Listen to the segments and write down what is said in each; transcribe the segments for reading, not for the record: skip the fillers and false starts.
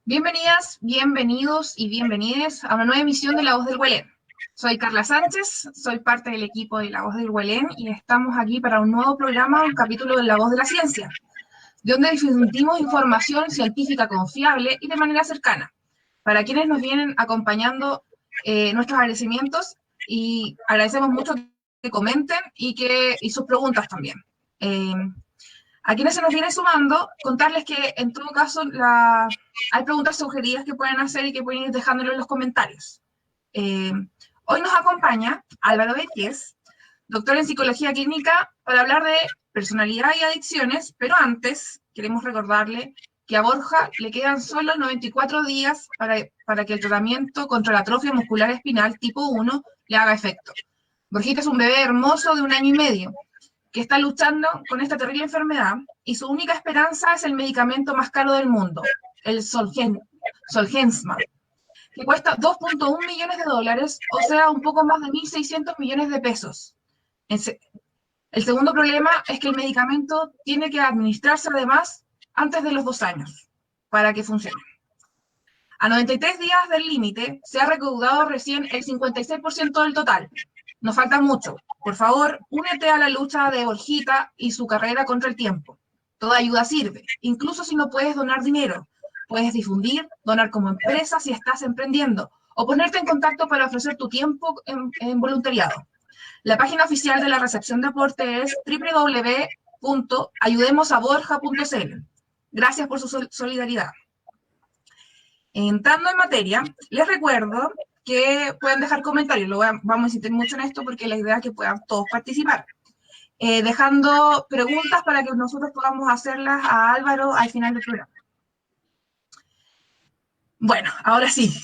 Bienvenidas, bienvenidos y bienvenides a una nueva emisión de La Voz del Huelén. Soy Carla Sánchez, soy parte del equipo de La Voz del Huelén y estamos aquí para un nuevo programa, un capítulo de La Voz de la Ciencia, de donde difundimos información científica confiable y de manera cercana. Para quienes nos vienen acompañando, nuestros agradecimientos y agradecemos mucho que comenten y sus preguntas también. A quienes se nos vienen sumando, contarles que en todo caso hay preguntas sugeridas que pueden hacer y que pueden ir dejándolo en los comentarios. Hoy nos acompaña Álvaro Vélez, doctor en psicología clínica, para hablar de personalidad y adicciones, pero antes queremos recordarle que a Borja le quedan solo 94 días para que el tratamiento contra la atrofia muscular espinal tipo 1 le haga efecto. Borjita es un bebé hermoso de 1 año y medio, que está luchando con esta terrible enfermedad y su única esperanza es el medicamento más caro del mundo, el Zolgensma, que cuesta 2.1 millones de dólares, o sea, un poco más de 1.600 millones de pesos. El segundo problema es que el medicamento tiene que administrarse además antes de los 2 años para que funcione. A 93 días del límite se ha recaudado recién el 56% del total. Nos falta mucho. Por favor, únete a la lucha de Borjita y su carrera contra el tiempo. Toda ayuda sirve, incluso si no puedes donar dinero. Puedes difundir, donar como empresa si estás emprendiendo, o ponerte en contacto para ofrecer tu tiempo en voluntariado. La página oficial de la recepción de aporte es www.ayudemosaborja.cl. Gracias por su solidaridad. Entrando en materia, les recuerdo que pueden dejar comentarios. Vamos a insistir mucho en esto porque la idea es que puedan todos participar. Dejando preguntas para que nosotros podamos hacerlas a Álvaro al final del programa. Bueno, ahora sí.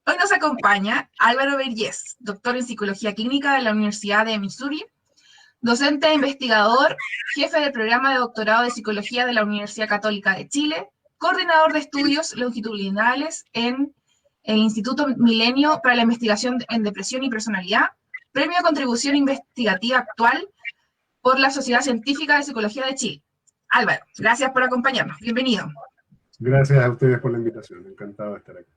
Hoy nos acompaña Álvaro Vergés, doctor en psicología clínica de la Universidad de Missouri, docente e investigador, jefe del programa de doctorado de psicología de la Universidad Católica de Chile, coordinador de estudios longitudinales en el Instituto Milenio para la Investigación en Depresión y Personalidad, premio de contribución investigativa actual por la Sociedad Científica de Psicología de Chile. Álvaro, gracias por acompañarnos. Bienvenido. Gracias a ustedes por la invitación. Encantado de estar aquí.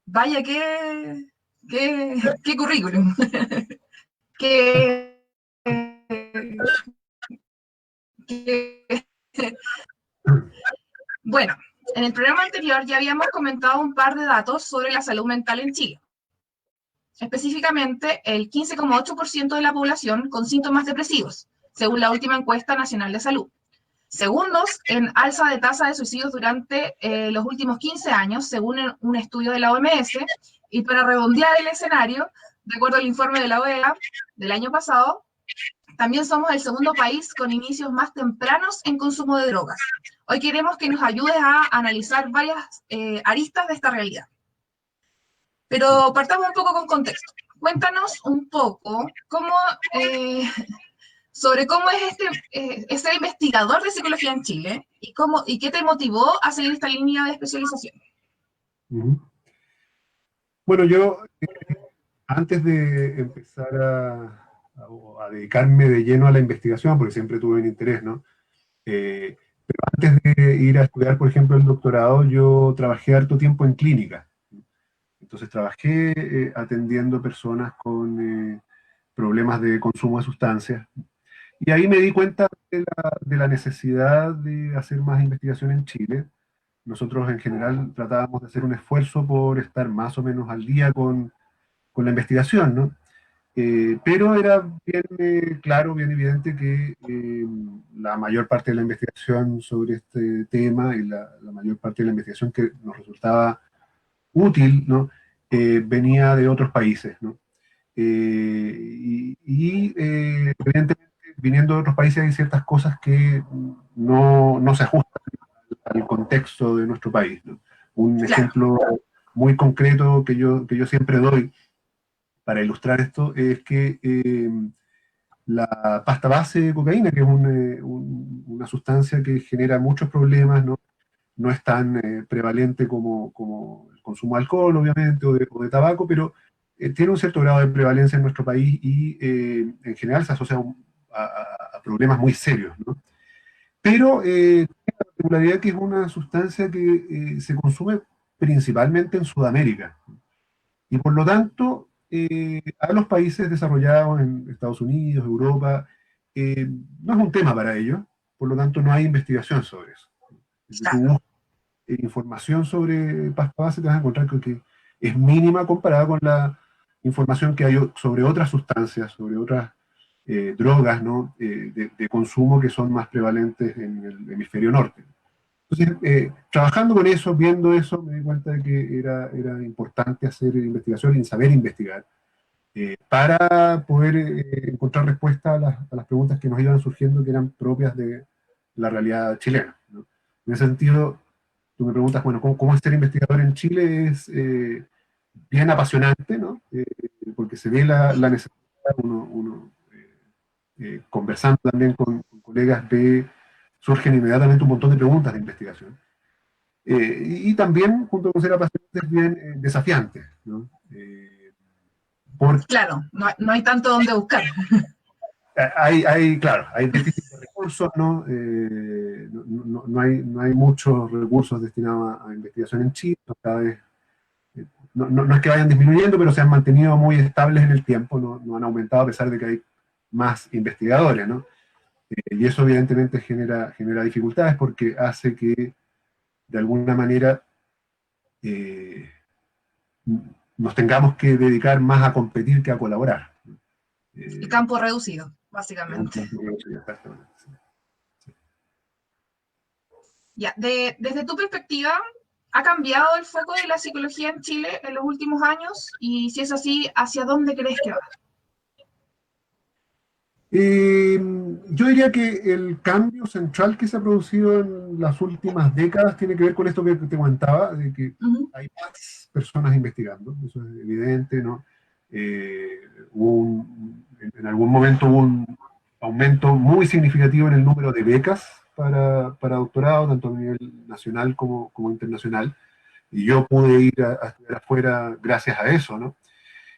Vaya, qué currículum. qué Bueno, en el programa anterior ya habíamos comentado un par de datos sobre la salud mental en Chile. Específicamente, el 15,8% de la población con síntomas depresivos, según la última encuesta nacional de salud. Segundos en alza de tasa de suicidios durante los últimos 15 años, según un estudio de la OMS. Y para redondear el escenario, de acuerdo al informe de la OEA del año pasado, también somos el segundo país con inicios más tempranos en consumo de drogas. Hoy queremos que nos ayudes a analizar varias aristas de esta realidad. Pero partamos un poco con contexto. Cuéntanos un poco sobre cómo es ser investigador de psicología en Chile y qué te motivó a seguir esta línea de especialización. Bueno, yo antes de empezar a dedicarme de lleno a la investigación, porque siempre tuve un interés, ¿no? Pero antes de ir a estudiar, por ejemplo, el doctorado, yo trabajé harto tiempo en clínica. Entonces trabajé atendiendo personas con problemas de consumo de sustancias. Y ahí me di cuenta de la necesidad de hacer más investigación en Chile. Nosotros en general tratábamos de hacer un esfuerzo por estar más o menos al día con la investigación, ¿no? Pero era bien claro, bien evidente que la mayor parte de la investigación sobre este tema y la mayor parte de la investigación que nos resultaba útil, ¿no? Venía de otros países, ¿no? Evidentemente, viniendo de otros países hay ciertas cosas que no se ajustan al contexto de nuestro país, ¿no? Un ejemplo muy concreto que yo siempre doy para ilustrar esto es que la pasta base de cocaína, que es una sustancia que genera muchos problemas, no es tan prevalente como el consumo de alcohol, obviamente, o de tabaco, pero tiene un cierto grado de prevalencia en nuestro país y en general se asocia a problemas muy serios, ¿no? Pero tiene la particularidad que es una sustancia que se consume principalmente en Sudamérica. Y por lo tanto, a los países desarrollados en Estados Unidos, Europa, no es un tema para ellos, por lo tanto no hay investigación sobre eso. Si tú Claro. buscas información sobre pasta base, te vas a encontrar con que es mínima comparada con la información que hay sobre otras sustancias, sobre otras drogas, ¿no? De consumo que son más prevalentes en el hemisferio norte. Entonces, trabajando con eso, viendo eso, me di cuenta de que era importante hacer investigación y saber investigar para poder encontrar respuesta a las preguntas que nos iban surgiendo que eran propias de la realidad chilena, ¿no? En ese sentido, tú me preguntas, bueno, ¿cómo es ser investigador en Chile? Es bien apasionante, ¿no? Porque se ve la necesidad, uno conversando también con colegas, surgen inmediatamente un montón de preguntas de investigación. Y también, junto con ser apasionante, es bien desafiante, ¿no? Porque Claro, no hay tanto donde buscar. claro, hay déficit de recursos, ¿no? No hay muchos recursos destinados a investigación en Chile, cada vez, no es que vayan disminuyendo, pero se han mantenido muy estables en el tiempo, no han aumentado a pesar de que hay más investigadores, ¿no? Y eso evidentemente genera dificultades porque hace que de alguna manera nos tengamos que dedicar más a competir que a colaborar. El campo reducido, Es un básicamente. punto que exactamente. Sí. Ya, desde tu perspectiva, ¿ha cambiado el foco de la psicología en Chile en los últimos años? Y si es así, ¿hacia dónde crees que va? Yo diría que el cambio central que se ha producido en las últimas décadas tiene que ver con esto que te comentaba, de que Ujú. hay más personas investigando, eso es evidente, ¿no? Eh, en algún momento hubo un aumento muy significativo en el número de becas para doctorado, tanto a nivel nacional como internacional, y yo pude ir a estudiar afuera gracias a eso, ¿no?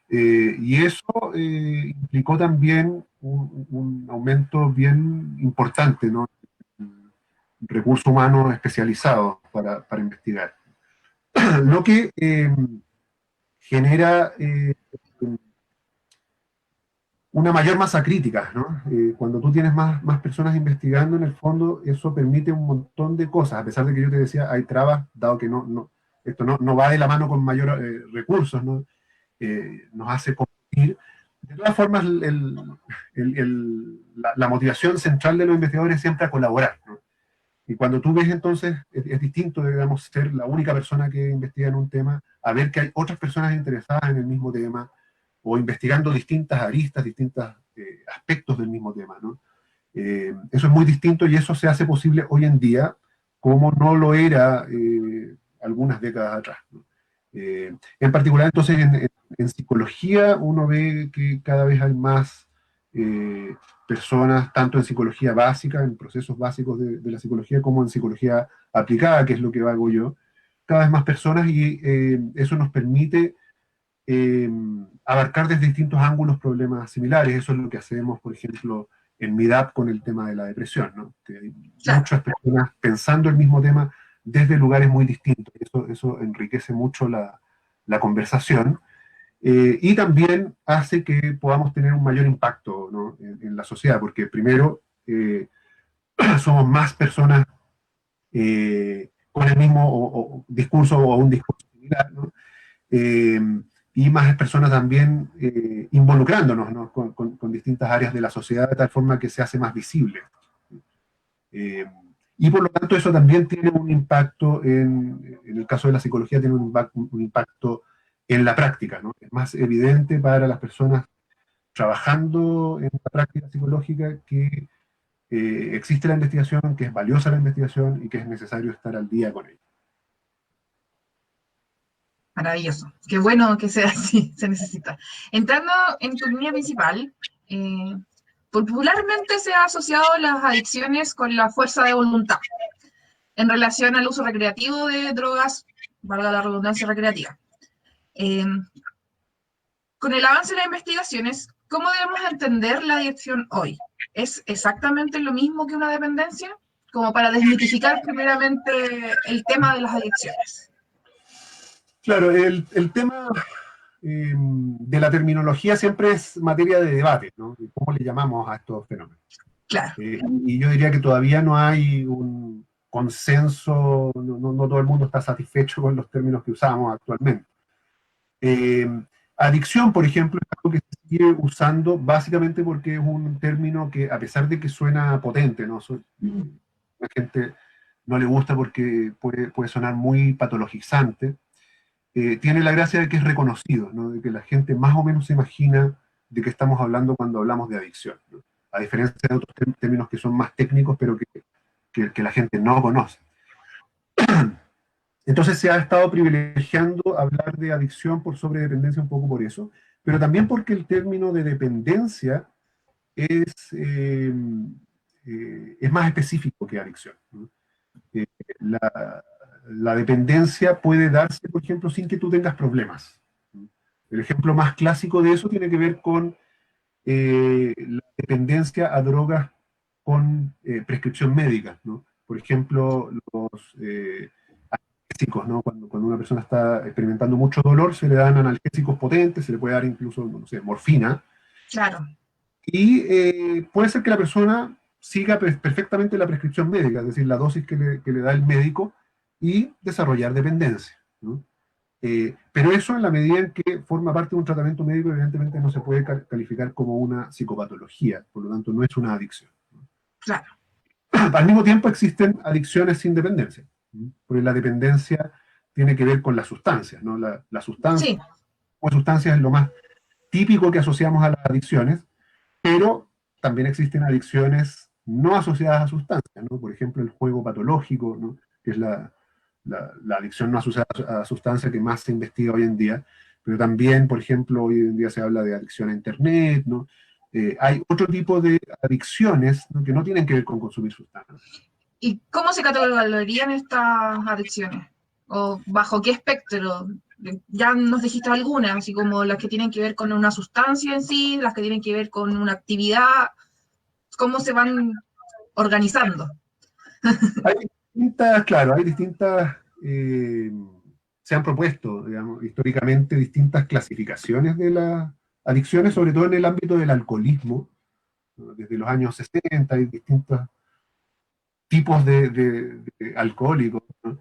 Y eso implicó también un aumento bien importante, ¿no? En recursos humanos especializados para investigar. Lo que genera una mayor masa crítica, ¿no? Cuando tú tienes más personas investigando, en el fondo, eso permite un montón de cosas, a pesar de que yo te decía, hay trabas, dado que esto no va de la mano con mayores recursos, ¿no? Nos hace competir. De todas formas, la motivación central de los investigadores es siempre a colaborar, ¿no? Y cuando tú ves entonces, es distinto, digamos, ser la única persona que investiga en un tema, a ver que hay otras personas interesadas en el mismo tema, o investigando distintas aristas, distintos aspectos del mismo tema, ¿no? Eso es muy distinto y eso se hace posible hoy en día, como no lo era algunas décadas atrás, ¿no? En particular, entonces, en psicología uno ve que cada vez hay más personas, tanto en psicología básica, en procesos básicos de la psicología, como en psicología aplicada, que es lo que hago yo, cada vez más personas y eso nos permite abarcar desde distintos ángulos problemas similares. Eso es lo que hacemos, por ejemplo, en MIDAP con el tema de la depresión, ¿no? Que hay Claro. muchas personas pensando el mismo tema desde lugares muy distintos. Eso enriquece mucho la conversación y también hace que podamos tener un mayor impacto, ¿no? En la sociedad, porque primero somos más personas con el mismo discurso o un discurso similar, ¿no? Eh, y más personas también involucrándonos, ¿no? Con distintas áreas de la sociedad de tal forma que se hace más visible. Eh, y por lo tanto eso también tiene un impacto, en el caso de la psicología, tiene un impacto en la práctica, ¿no? Es más evidente para las personas trabajando en la práctica psicológica que existe la investigación, que es valiosa la investigación y que es necesario estar al día con ella. Maravilloso. Qué bueno que sea así, se necesita. Entrando en tu línea principal, eh, popularmente se ha asociado las adicciones con la fuerza de voluntad en relación al uso recreativo de drogas, valga la redundancia recreativa. Eh, con el avance de las investigaciones, ¿cómo debemos entender la adicción hoy? ¿Es exactamente lo mismo que una dependencia? Como para desmitificar primeramente el tema de las adicciones. Claro, el tema de la terminología siempre es materia de debate, ¿no? De ¿cómo le llamamos a estos fenómenos? Claro. Y yo diría que todavía no hay un consenso, no todo el mundo está satisfecho con los términos que usamos actualmente. Eh, Adicción, por ejemplo, es algo que se sigue usando básicamente porque es un término que, a pesar de que suena potente, ¿no? La gente no le gusta porque puede sonar muy patologizante, tiene la gracia de que es reconocido, ¿no? De que la gente más o menos se imagina de qué estamos hablando cuando hablamos de adicción, ¿no? A diferencia de otros términos que son más técnicos, pero que la gente no conoce. Entonces se ha estado privilegiando hablar de adicción por sobredependencia un poco por eso, pero también porque el término de dependencia es, es más específico que adicción, ¿no? Eh, la, la dependencia puede darse, por ejemplo, sin que tú tengas problemas. El ejemplo más clásico de eso tiene que ver con la dependencia a drogas con prescripción médica, ¿no? Por ejemplo, los analgésicos, ¿no? Cuando una persona está experimentando mucho dolor, se le dan analgésicos potentes, se le puede dar incluso, no sé, morfina, Claro. y puede ser que la persona siga perfectamente la prescripción médica, es decir, la dosis que le da el médico, y desarrollar dependencia, ¿no? Pero eso, en la medida en que forma parte de un tratamiento médico, evidentemente no se puede calificar como una psicopatología, por lo tanto no es una adicción, ¿no? Claro. Al mismo tiempo existen adicciones sin dependencia, ¿no? Porque la dependencia tiene que ver con las sustancias, ¿no? La sustancia, Sí, o sustancias es lo más típico que asociamos a las adicciones, pero también existen adicciones no asociadas a sustancias, ¿no? Por ejemplo, el juego patológico, ¿no? Que es la adicción no asociada a sustancia que más se investiga hoy en día, pero también, por ejemplo, hoy en día se habla de adicción a Internet, ¿no? Hay otro tipo de adicciones, ¿no? Que no tienen que ver con consumir sustancias. ¿y cómo se catalogarían estas adicciones? ¿O bajo qué espectro? Ya nos dijiste algunas, así como las que tienen que ver con una sustancia en sí, las que tienen que ver con una actividad, ¿cómo se van organizando? Hay distintas, claro, hay distintas, se han propuesto, digamos, históricamente distintas clasificaciones de las adicciones, sobre todo en el ámbito del alcoholismo, ¿no? Desde los años 60 hay distintos tipos de alcohólicos, ¿no?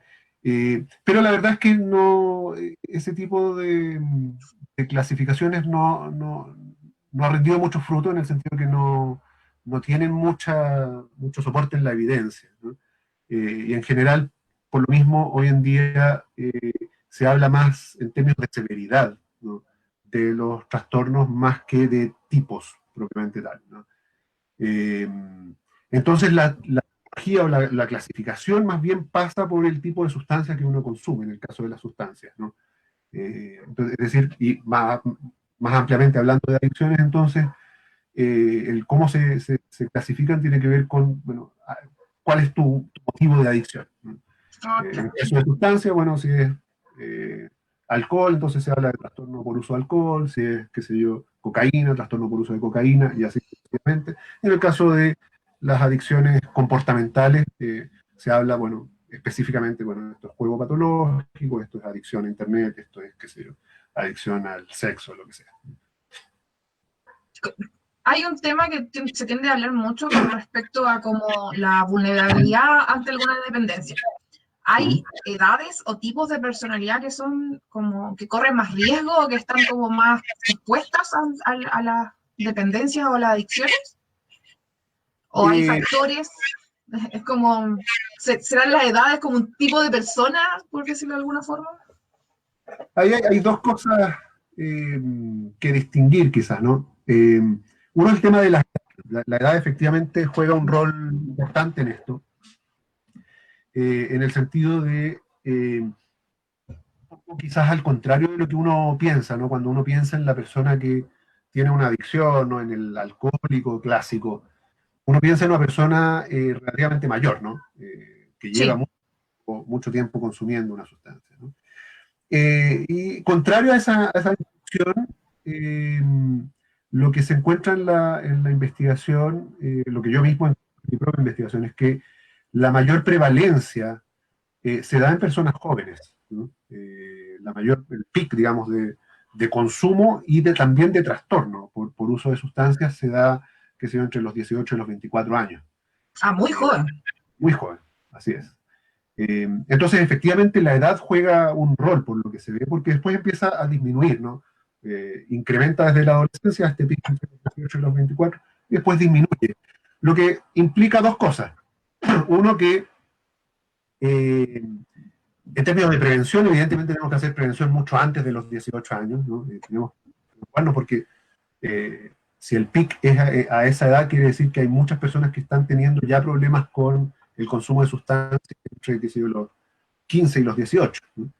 Pero la verdad es que no, ese tipo de clasificaciones no ha rendido mucho fruto, en el sentido que no tienen mucho soporte en la evidencia, ¿no? Y en general, por lo mismo, hoy en día se habla más en términos de severidad, ¿no? De los trastornos más que de tipos propiamente tal, ¿no? Eh, entonces, la tecnología o la clasificación más bien pasa por el tipo de sustancia que uno consume, en el caso de las sustancias, ¿no? Entonces, es decir, y más ampliamente hablando de adicciones, entonces, el cómo se clasifican tiene que ver con, bueno, cuál es tu motivo de adicción, ¿no? Ah, En claro. el caso de sustancia, bueno, si es alcohol, entonces se habla de trastorno por uso de alcohol; si es, qué sé yo, cocaína, trastorno por uso de cocaína, y así sucesivamente. En el caso de las adicciones comportamentales, se habla, bueno, específicamente, bueno, esto es juego patológico, esto es adicción a Internet, esto es, qué sé yo, adicción al sexo, lo que sea. Hay un tema que se tiende a hablar mucho con respecto a como la vulnerabilidad ante alguna dependencia. Ujú. ¿Hay edades o tipos de personalidad que son como que corren más riesgo o que están como más expuestas a las dependencias o a las adicciones? ¿O hay Eh, factores? Es como, ¿serán las edades como un tipo de persona, por decirlo de alguna forma? hay dos cosas eh, que distinguir quizás, ¿no? Uno es el tema de la edad efectivamente juega un rol importante en esto, en el sentido de, quizás al contrario de lo que uno piensa, ¿no? Cuando uno piensa en la persona que tiene una adicción, ¿no? En el alcohólico clásico, uno piensa en una persona relativamente mayor, ¿no? Que lleva Sí, mucho tiempo consumiendo una sustancia, ¿no? Y contrario a esa discusión, eh, lo que se encuentra en la investigación, lo que yo mismo en mi propia investigación, es que la mayor prevalencia se da en personas jóvenes, ¿no? el pic, digamos, de consumo y también de trastorno por uso de sustancias se da, qué sé yo, entre los 18 y los 24 años. Ah, muy joven. Muy joven, así es. Entonces, efectivamente, la edad juega un rol, por lo que se ve, porque después empieza a disminuir, ¿no? Incrementa desde la adolescencia a este pico entre los 18 y los 24, y después disminuye. Lo que implica dos cosas. Uno, que en términos de prevención, evidentemente tenemos que hacer prevención mucho antes de los 18 años, ¿no? Tenemos que preocuparnos porque si el pic es a esa edad, quiere decir que hay muchas personas que están teniendo ya problemas con el consumo de sustancias entre, qué sé yo, los 15 y los 18, ¿no?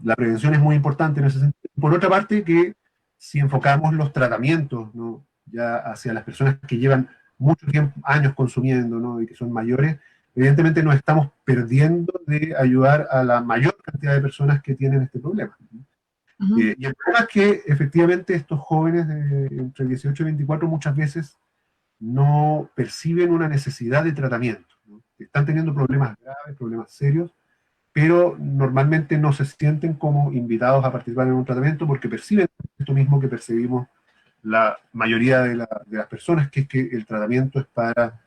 La prevención es muy importante en ese sentido. Por otra parte, que si enfocamos los tratamientos, ¿no?, ya hacia las personas que llevan mucho tiempo, años consumiendo, ¿no?, y que son mayores, evidentemente nos estamos perdiendo de ayudar a la mayor cantidad de personas que tienen este problema. Y el problema es que efectivamente estos jóvenes de entre 18 y 24 muchas veces no perciben una necesidad de tratamiento, ¿no? Están teniendo problemas graves, problemas serios, pero normalmente no se sienten como invitados a participar en un tratamiento porque perciben esto mismo que percibimos la mayoría de las personas, que es que el tratamiento es para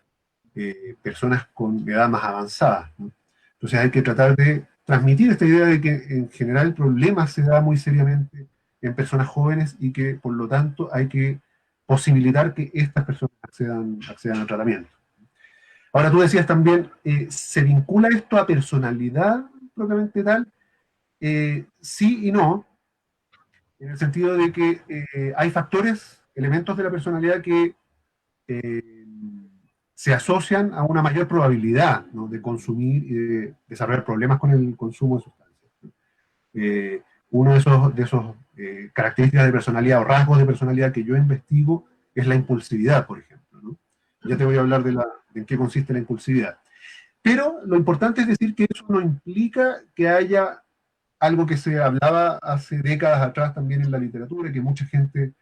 personas con edad más avanzada, ¿no? Entonces hay que tratar de transmitir esta idea de que en general el problema se da muy seriamente en personas jóvenes y que por lo tanto hay que posibilitar que estas personas accedan al tratamiento. Ahora tú decías también, ¿se vincula esto a personalidad propiamente tal? Sí y no, en el sentido de que hay factores, elementos de la personalidad que eh, se asocian a una mayor probabilidad, ¿no?, de consumir y de desarrollar problemas con el consumo de sustancias. Uno de esos características de personalidad o rasgos de personalidad que yo investigo es la impulsividad, por ejemplo, ¿no? Ya te voy a hablar de en qué consiste la impulsividad. Pero lo importante es decir que eso no implica que haya algo que se hablaba hace décadas atrás también en la literatura, y que mucha gente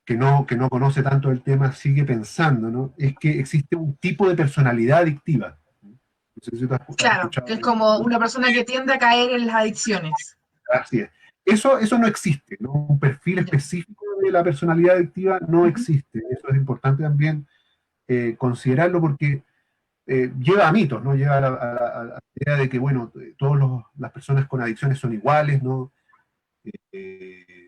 que no conoce tanto el tema sigue pensando, ¿no? Es que existe un tipo de personalidad adictiva. No sé si tú has Claro, escuchado. que es como una persona que tiende a caer en las adicciones. Así es. Eso no existe, ¿no? Un perfil Ya. específico de la personalidad adictiva no existe. Eso es importante también considerarlo porque lleva a mitos, ¿no? Lleva a la idea de que, bueno, todas las personas con adicciones son iguales, ¿no?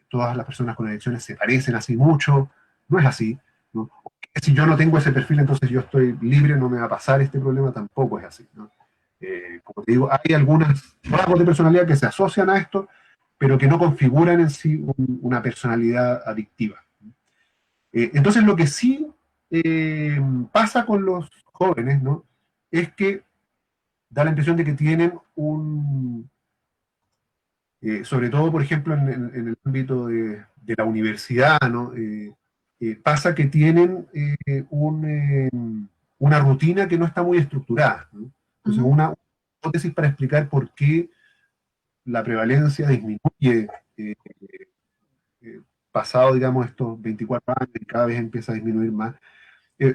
Todas las personas con adicciones se parecen así mucho. No es así, ¿no? Si yo no tengo ese perfil, entonces yo estoy libre, no me va a pasar este problema, tampoco es así, ¿no? Como te digo, hay algunos rasgos de personalidad que se asocian a esto, pero que no configuran en sí una personalidad adictiva. Entonces lo que sí pasa con los jóvenes, ¿no?, es que da la impresión de que tienen sobre todo, por ejemplo, en el ámbito de la universidad, ¿no? Pasa que tienen una rutina que no está muy estructurada, ¿no? Entonces, una hipótesis para explicar por qué la prevalencia disminuye pasado, digamos, estos 24 años y cada vez empieza a disminuir más.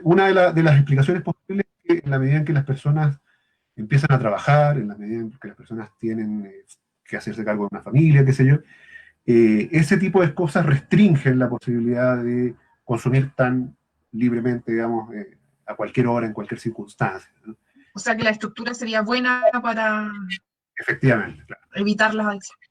Una de las explicaciones posibles es que en la medida en que las personas empiezan a trabajar, en la medida en que las personas tienen que hacerse cargo de una familia, qué sé yo, ese tipo de cosas restringen la posibilidad de consumir tan libremente, digamos, a cualquier hora, en cualquier circunstancia, ¿no? O sea que la estructura sería buena para Efectivamente, claro. evitar las adicciones.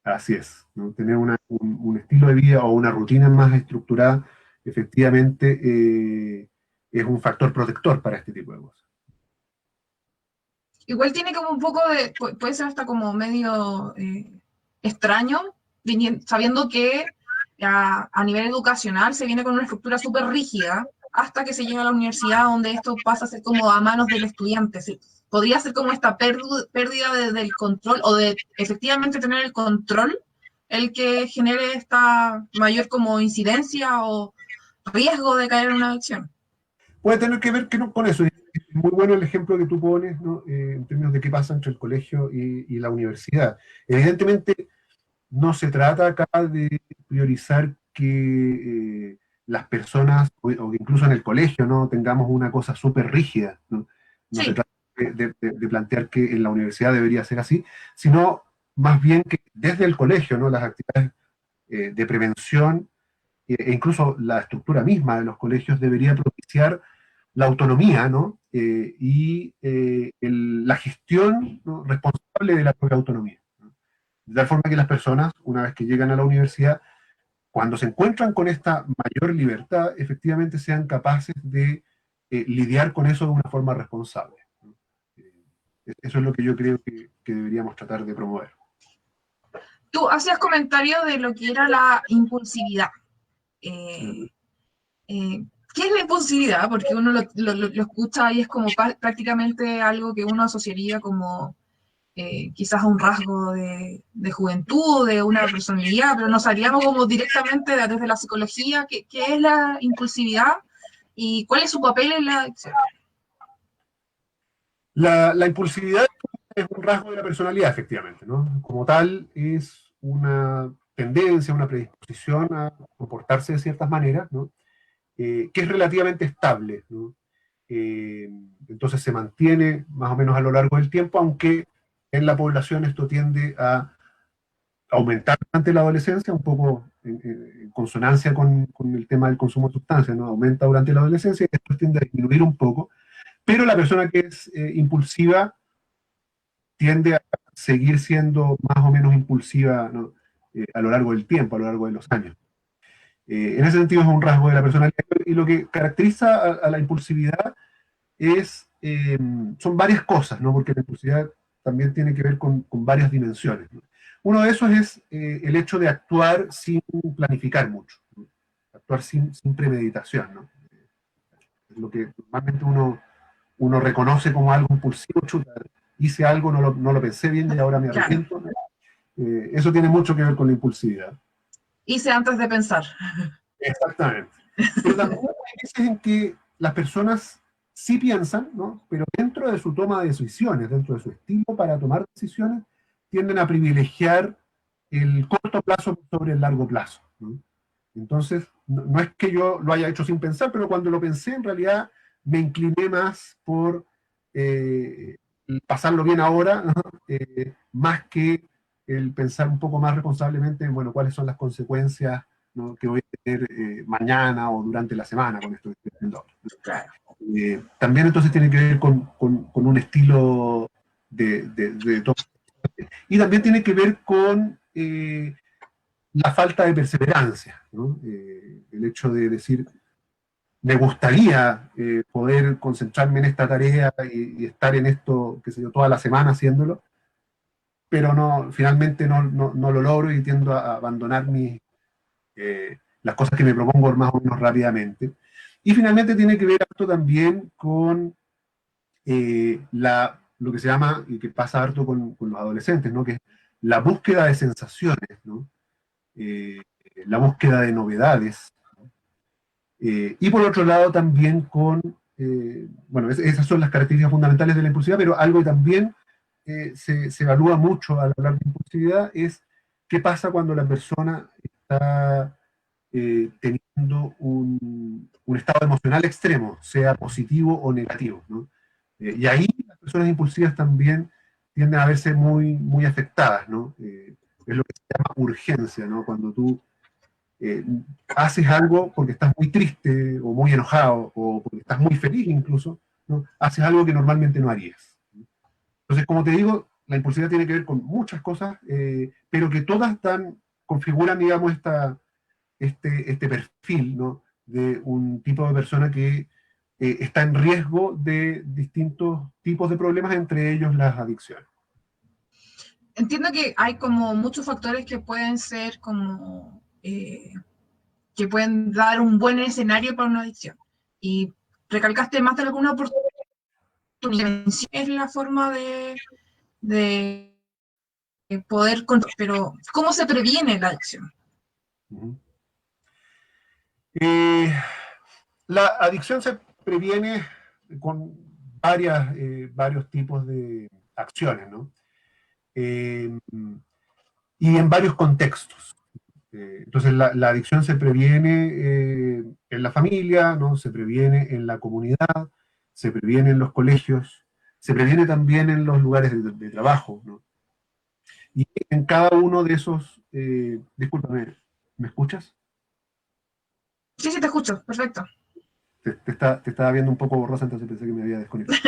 Así es, ¿no? Tener un estilo de vida o una rutina más estructurada, efectivamente, es un factor protector para este tipo de cosas. Igual tiene como un poco de, puede ser hasta como medio extraño, sabiendo que a nivel educacional se viene con una estructura súper rígida hasta que se llega a la universidad donde esto pasa a ser como a manos del estudiante. ¿Sí? Podría ser como esta pérdida del control o de efectivamente tener el control el que genere esta mayor como incidencia o riesgo de caer en una adicción. Puede tener que ver con eso. Es muy bueno el ejemplo que tú pones, ¿no? En términos de qué pasa entre el colegio y la universidad. Evidentemente, no se trata acá de priorizar que las personas, o que incluso en el colegio, ¿no?, tengamos una cosa súper rígida, ¿no? No se Sí. trata de plantear que en la universidad debería ser así, sino más bien que desde el colegio, ¿no? Las actividades de prevención e incluso la estructura misma de los colegios debería propiciar la autonomía, ¿no? La gestión, ¿no?, responsable de la propia autonomía, ¿no? De tal forma que las personas, una vez que llegan a la universidad, cuando se encuentran con esta mayor libertad, efectivamente sean capaces de lidiar con eso de una forma responsable, ¿no? Eso es lo que yo creo que deberíamos tratar de promover. Tú hacías comentario de lo que era la impulsividad. Eh, ¿Qué es la impulsividad? Porque uno lo escucha y es como prácticamente algo que uno asociaría como quizás a un rasgo de juventud, de una personalidad, pero nos haríamos como directamente desde la psicología qué es la impulsividad y cuál es su papel en la adicción. La impulsividad es un rasgo de la personalidad, efectivamente, ¿no? Como tal, es una tendencia, una predisposición a comportarse de ciertas maneras, ¿no? Que es relativamente estable, ¿no? Entonces se mantiene más o menos a lo largo del tiempo, aunque en la población esto tiende a aumentar durante la adolescencia, un poco en consonancia con el tema del consumo de sustancias, ¿no? Aumenta durante la adolescencia y después tiende a disminuir un poco, pero la persona que es impulsiva tiende a seguir siendo más o menos impulsiva, ¿no? A lo largo del tiempo, a lo largo de los años. En ese sentido es un rasgo de la personalidad, y lo que caracteriza a la impulsividad son varias cosas, ¿no? Porque la impulsividad también tiene que ver con varias dimensiones, ¿no? Uno de esos es el hecho de actuar sin planificar mucho, ¿no? Actuar sin premeditación, ¿no? Es lo que normalmente uno reconoce como algo impulsivo. Chuta, hice algo, no lo pensé bien y ahora me Claro, arrepiento, ¿no? Eso tiene mucho que ver con la impulsividad. hice antes de pensar. Exactamente. Pero también hay veces en que las personas sí piensan, ¿no? Pero dentro de su toma de decisiones, dentro de su estilo para tomar decisiones, tienden a privilegiar el corto plazo sobre el largo plazo, ¿no? Entonces, no es que yo lo haya hecho sin pensar, pero cuando lo pensé, en realidad me incliné más por eh, pasarlo bien ahora, ¿no? Más que el pensar un poco más responsablemente en, bueno, cuáles son las consecuencias, ¿no?, que voy a tener mañana o durante la semana con esto que estoy haciendo ahora. Claro. También entonces tiene que ver con un estilo de toma. Y también tiene que ver con la falta de perseverancia, ¿no? El hecho de decir, me gustaría poder concentrarme en esta tarea y estar en esto, qué sé yo, toda la semana haciéndolo, pero finalmente no lo logro y tiendo a abandonar las cosas que me propongo más o menos rápidamente. Y finalmente tiene que ver esto también con lo que se llama, y que pasa harto con los adolescentes, ¿no?, que es la búsqueda de sensaciones, ¿no? Eh, la búsqueda de novedades. Y por otro lado también bueno, esas son las características fundamentales de la impulsividad, pero algo que también se evalúa mucho al hablar de impulsividad es qué pasa cuando la persona está teniendo un estado emocional extremo, sea positivo o negativo, ¿no? Y ahí las personas impulsivas también tienden a verse muy, muy afectadas, ¿no? Es lo que se llama urgencia, ¿no? Cuando tú eh, haces algo porque estás muy triste o muy enojado o porque estás muy feliz incluso, ¿no? Haces algo que normalmente no harías. Entonces, como te digo, la impulsividad tiene que ver con muchas cosas, pero que todas configuran, digamos, este perfil, ¿no?, de un tipo de persona que está en riesgo de distintos tipos de problemas, entre ellos las adicciones. Entiendo que hay como muchos factores que pueden ser como que pueden dar un buen escenario para una adicción. Y recalcaste más de alguna oportunidad. Es la forma de poder controlar. Pero, ¿cómo se previene la adicción? Uh-huh. La adicción se previene con varios tipos de acciones, ¿no? Y en varios contextos. Entonces, la adicción se previene en la familia, ¿no? Se previene en la comunidad, se previene en los colegios, se previene también en los lugares de trabajo, ¿no? Y en cada uno de esos, discúlpame, ¿me escuchas? Sí, sí, te escucho, perfecto. Te estaba viendo un poco borrosa, entonces pensé que me había desconectado.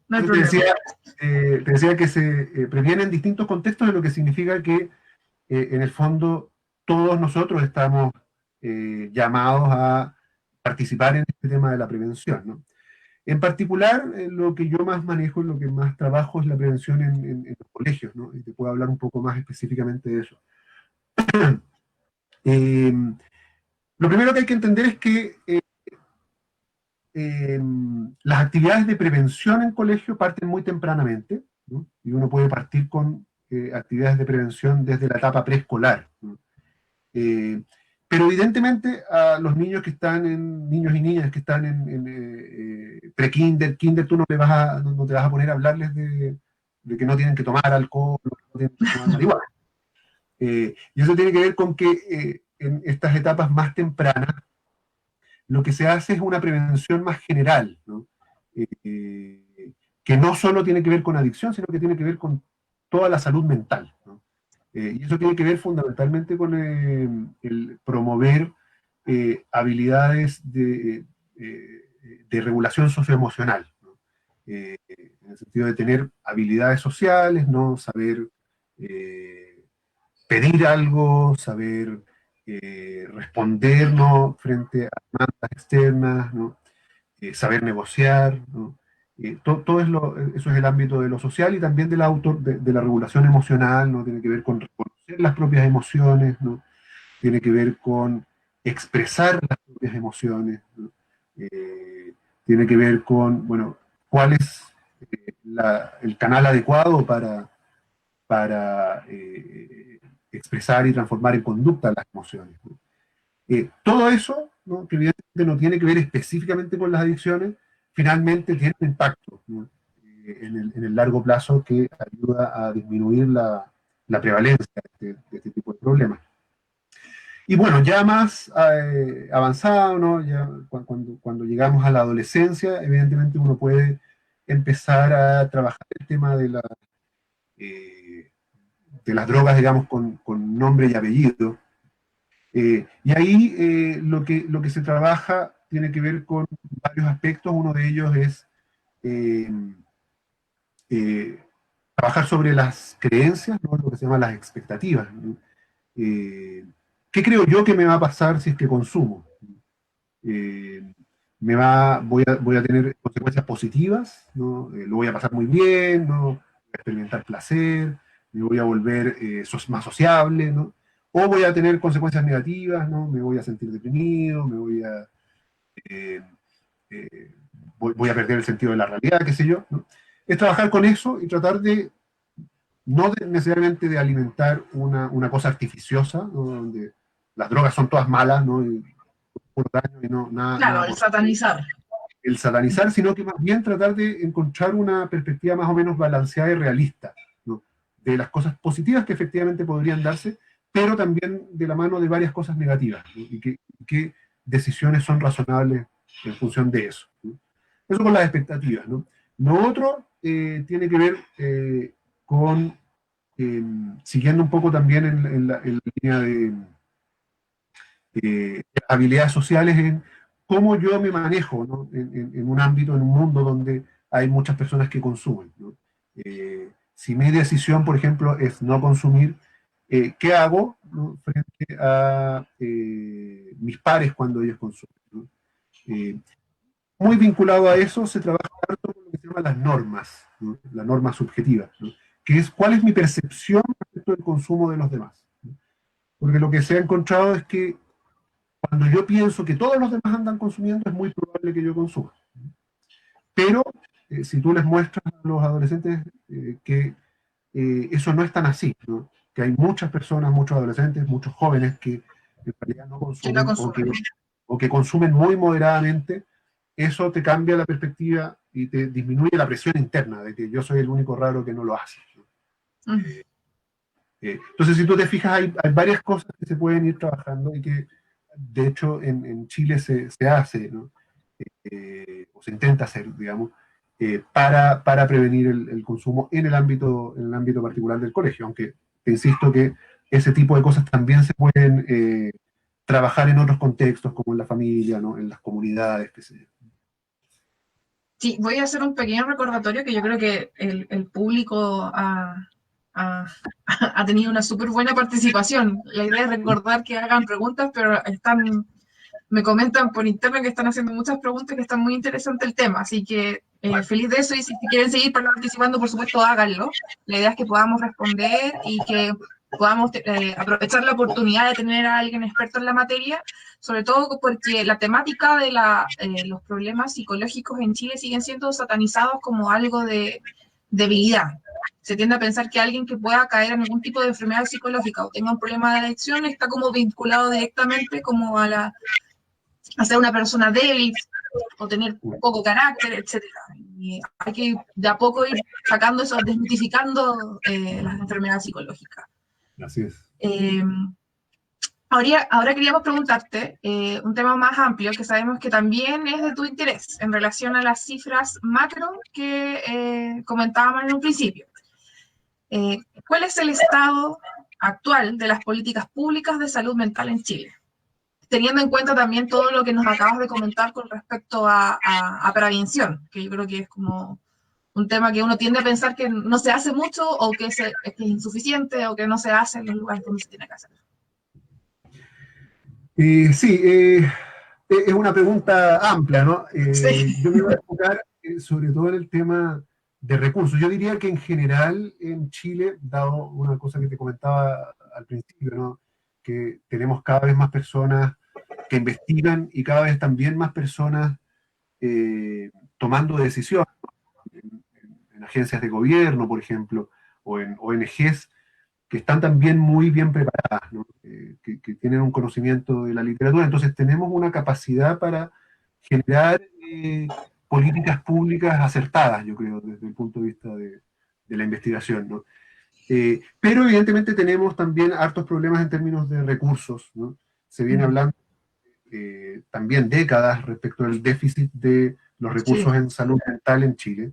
No hay Entonces problema. te decía que se previene en distintos contextos, de lo que significa que en el fondo todos nosotros estamos llamados a participar en este tema de la prevención, ¿no? En particular, lo que yo más manejo, lo que más trabajo es la prevención en los colegios, ¿no? Y te puedo hablar un poco más específicamente de eso. Eh, lo primero que hay que entender es que las actividades de prevención en colegio parten muy tempranamente, ¿no? Y uno puede partir con actividades de prevención desde la etapa preescolar, ¿no? Eh, pero evidentemente a los niños que están niños y niñas que están en pre-kinder, kinder, tú no te vas a poner a hablarles de que no tienen que tomar alcohol, no tienen que tomar marihuana. Y eso tiene que ver con que en estas etapas más tempranas lo que se hace es una prevención más general, ¿no? Que no solo tiene que ver con adicción, sino que tiene que ver con toda la salud mental, ¿no? Y eso tiene que ver fundamentalmente con el promover habilidades de regulación socioemocional, ¿no? En el sentido de tener habilidades sociales, ¿no? Saber pedir algo, saber responder, ¿no? Frente a demandas externas, ¿no? Saber negociar, ¿no? Todo eso es el ámbito de lo social y también de la regulación emocional, ¿no? Tiene que ver con reconocer las propias emociones, ¿no? Tiene que ver con expresar las propias emociones, ¿no? Eh, Tiene que ver con, bueno, cuál es el canal adecuado para expresar y transformar en conducta las emociones, ¿no? Todo eso, ¿no? Que evidentemente no tiene que ver específicamente con las adicciones, finalmente tiene un impacto, ¿no? En el largo plazo que ayuda a disminuir la prevalencia de este tipo de problemas. Y bueno, ya más avanzado, ¿no? Ya cuando llegamos a la adolescencia, evidentemente uno puede empezar a trabajar el tema eh, de las drogas, digamos, con nombre y apellido. Y ahí lo que se trabaja tiene que ver con varios aspectos. Uno de ellos es eh, eh, trabajar sobre las creencias, ¿no? Lo que se llama las expectativas, ¿no? Eh, ¿Qué creo yo que me va a pasar si es que consumo? Eh, voy a tener consecuencias positivas, ¿no? Lo voy a pasar muy bien, ¿no? Voy a experimentar placer, me voy a volver más sociable, ¿no? O voy a tener consecuencias negativas, ¿no? Me voy a sentir deprimido, eh, eh, voy a perder el sentido de la realidad, qué sé yo, ¿no? Es trabajar con eso y tratar de, no necesariamente de alimentar una cosa artificiosa, ¿no? Donde las drogas son todas malas, ¿no? Y puro daño y no, nada Claro, el positivo, satanizar. el satanizar, sino que más bien tratar de encontrar una perspectiva más o menos balanceada y realista, ¿no? De las cosas positivas que efectivamente podrían darse, pero también de la mano de varias cosas negativas, ¿no? Y qué decisiones son razonables en función de eso, ¿no? Eso con las expectativas, ¿no? Lo otro tiene que ver con, siguiendo un poco también en la línea de habilidades sociales, en cómo yo me manejo, ¿no? En un ámbito, en un mundo donde hay muchas personas que consumen, ¿no? Si mi decisión, por ejemplo, es no consumir, ¿qué hago, ¿no? Frente a mis pares cuando ellos consumen, ¿no? Eh, Muy vinculado a eso se trabaja harto con lo que se llama las normas, ¿no? La norma subjetiva, ¿no? Que es cuál es mi percepción respecto del consumo de los demás, ¿no? Porque lo que se ha encontrado es que cuando yo pienso que todos los demás andan consumiendo, es muy probable que yo consuma. Pero si tú les muestras a los adolescentes que eso no es tan así, ¿no? Que hay muchas personas, muchos adolescentes, muchos jóvenes que en realidad no Que no consumen consumen. o que consumen muy moderadamente, eso te cambia la perspectiva y te disminuye la presión interna de que yo soy el único raro que no lo hace, ¿no? Mm. Entonces, si tú te fijas, hay varias cosas que se pueden ir trabajando y que, de hecho, en Chile se hace, ¿no? O se intenta hacer, digamos, para prevenir el consumo en el ámbito particular del colegio, aunque te insisto que ese tipo de cosas también se pueden trabajar en otros contextos, como en la familia, ¿no? En las comunidades, qué sé yo. Sí, voy a hacer un pequeño recordatorio que yo creo que el público ha- ha tenido una súper buena participación. La idea es recordar que hagan preguntas, pero me comentan por interno que están haciendo muchas preguntas, que están muy interesante el tema, así que feliz de eso, y si quieren seguir participando, por supuesto, háganlo. La idea es que podamos responder y que podamos aprovechar la oportunidad de tener a alguien experto en la materia, sobre todo porque la temática de los problemas psicológicos en Chile siguen siendo satanizados como algo de debilidad. Se tiende a pensar que alguien que pueda caer en algún tipo de enfermedad psicológica o tenga un problema de adicción está como vinculado directamente como a ser una persona débil o tener poco carácter, etcétera. Y hay que de a poco ir sacando eso, desmitificando las enfermedades psicológicas. Así es. Ahora queríamos preguntarte un tema más amplio que sabemos que también es de tu interés en relación a las cifras macro que comentábamos en un principio. ¿Cuál es el estado actual de las políticas públicas de salud mental en Chile? Teniendo en cuenta también todo lo que nos acabas de comentar con respecto a prevención, que yo creo que es como un tema que uno tiende a pensar que no se hace mucho o que es insuficiente o que no se hace en los lugares donde se tiene que hacer. Sí, es una pregunta amplia, ¿no? Sí, Yo me voy a enfocar sobre todo en el tema de recursos. Yo diría que en general en Chile, dado una cosa que te comentaba al principio, ¿no? Que tenemos cada vez más personas que investigan y cada vez también más personas tomando decisiones en agencias de gobierno, por ejemplo, o en ONGs que están también muy bien preparadas, ¿no? Que tienen un conocimiento de la literatura. Entonces tenemos una capacidad para generar políticas públicas acertadas, yo creo, desde el punto de vista de la investigación, ¿no? Pero evidentemente tenemos también hartos problemas en términos de recursos, ¿no? Se viene hablando también décadas respecto al déficit de los recursos sí, en salud mental en Chile.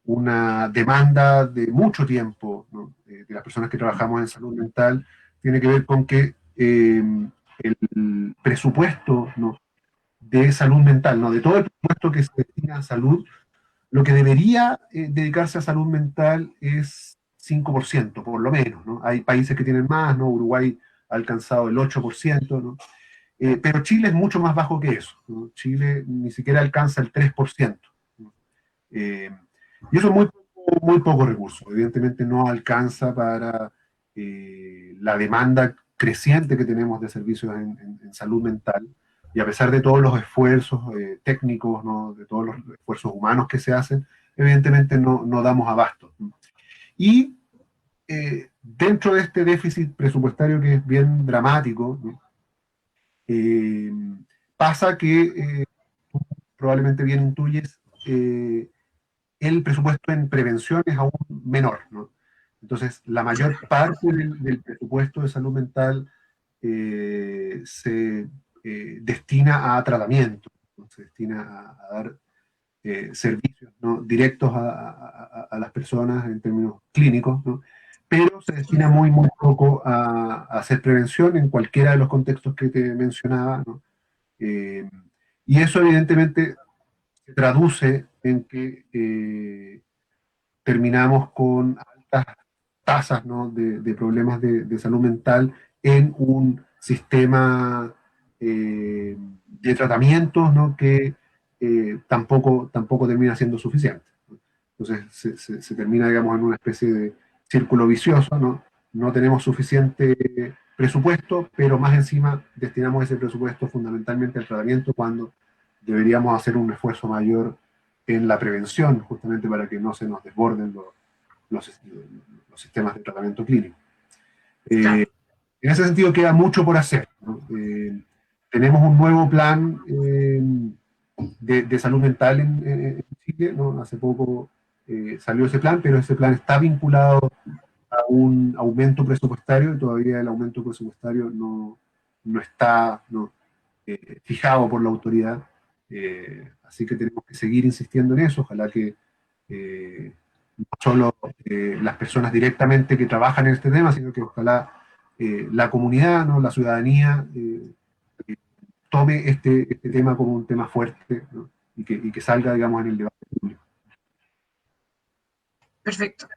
Una demanda de mucho tiempo, ¿no? De las personas que trabajamos en salud mental tiene que ver con que el presupuesto, ¿no? De salud mental, ¿no? De todo el presupuesto que se destina a salud, lo que debería dedicarse a salud mental es 5% por lo menos, ¿no? Hay países que tienen más, ¿no? Uruguay ha alcanzado el 8%, ¿no? Pero Chile es mucho más bajo que eso, ¿no? Chile ni siquiera alcanza el 3%, ¿no? Y eso es muy poco recurso. Evidentemente no alcanza para la demanda creciente que tenemos de servicios en salud mental. Y a pesar de todos los esfuerzos técnicos, ¿no? De todos los esfuerzos humanos que se hacen, evidentemente no damos abasto. Y dentro de este déficit presupuestario que es bien dramático, ¿no? eh, pasa que probablemente bien intuyes, el presupuesto en prevención es aún menor, ¿no? Entonces, la mayor parte del presupuesto de salud mental se destina a tratamiento, ¿no? Se destina a dar servicios, ¿no? Directos a las personas en términos clínicos, ¿no? Pero se destina muy poco a hacer prevención en cualquiera de los contextos que te mencionaba, ¿no? Eh, y eso evidentemente se traduce en que terminamos con altas tasas, ¿no? de problemas de salud mental en un sistema de tratamientos, ¿no? Que tampoco termina siendo suficiente, ¿no? Entonces se termina, digamos, en una especie de círculo vicioso, ¿no? No tenemos suficiente presupuesto, pero más encima destinamos ese presupuesto fundamentalmente al tratamiento cuando deberíamos hacer un esfuerzo mayor en la prevención, justamente para que no se nos desborden los, los sistemas de tratamiento clínico. claro. En ese sentido queda mucho por hacer, ¿no? Tenemos un nuevo plan de salud mental en Chile, ¿no? Hace poco salió ese plan, pero ese plan está vinculado a un aumento presupuestario y todavía el aumento presupuestario no está fijado por la autoridad. Así que tenemos que seguir insistiendo en eso. Ojalá que no solo las personas directamente que trabajan en este tema, sino que ojalá la comunidad, ¿no? La ciudadanía, tome este tema como un tema fuerte, ¿no? y que salga, digamos, en el debate público. Perfecto.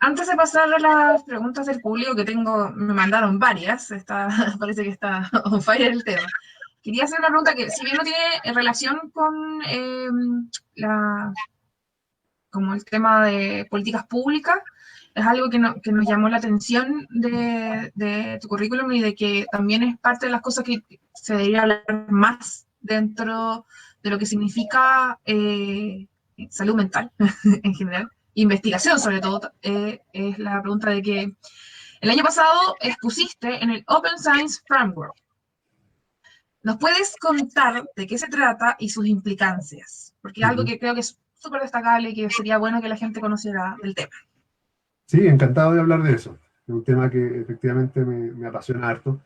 Antes de pasar a las preguntas del público, que me mandaron varias, parece que está on fire el tema. Quería hacer una pregunta que, si bien no tiene relación con como el tema de políticas públicas, es algo que nos llamó la atención de tu currículum y de que también es parte de las cosas que se debería hablar más dentro de lo que significa salud mental en general, investigación sobre todo, es la pregunta de que el año pasado expusiste en el Open Science Framework. ¿Nos puedes contar de qué se trata y sus implicancias? Porque es algo que creo que es súper destacable y que sería bueno que la gente conociera del tema. Sí, encantado de hablar de eso. Es un tema que efectivamente me apasiona harto.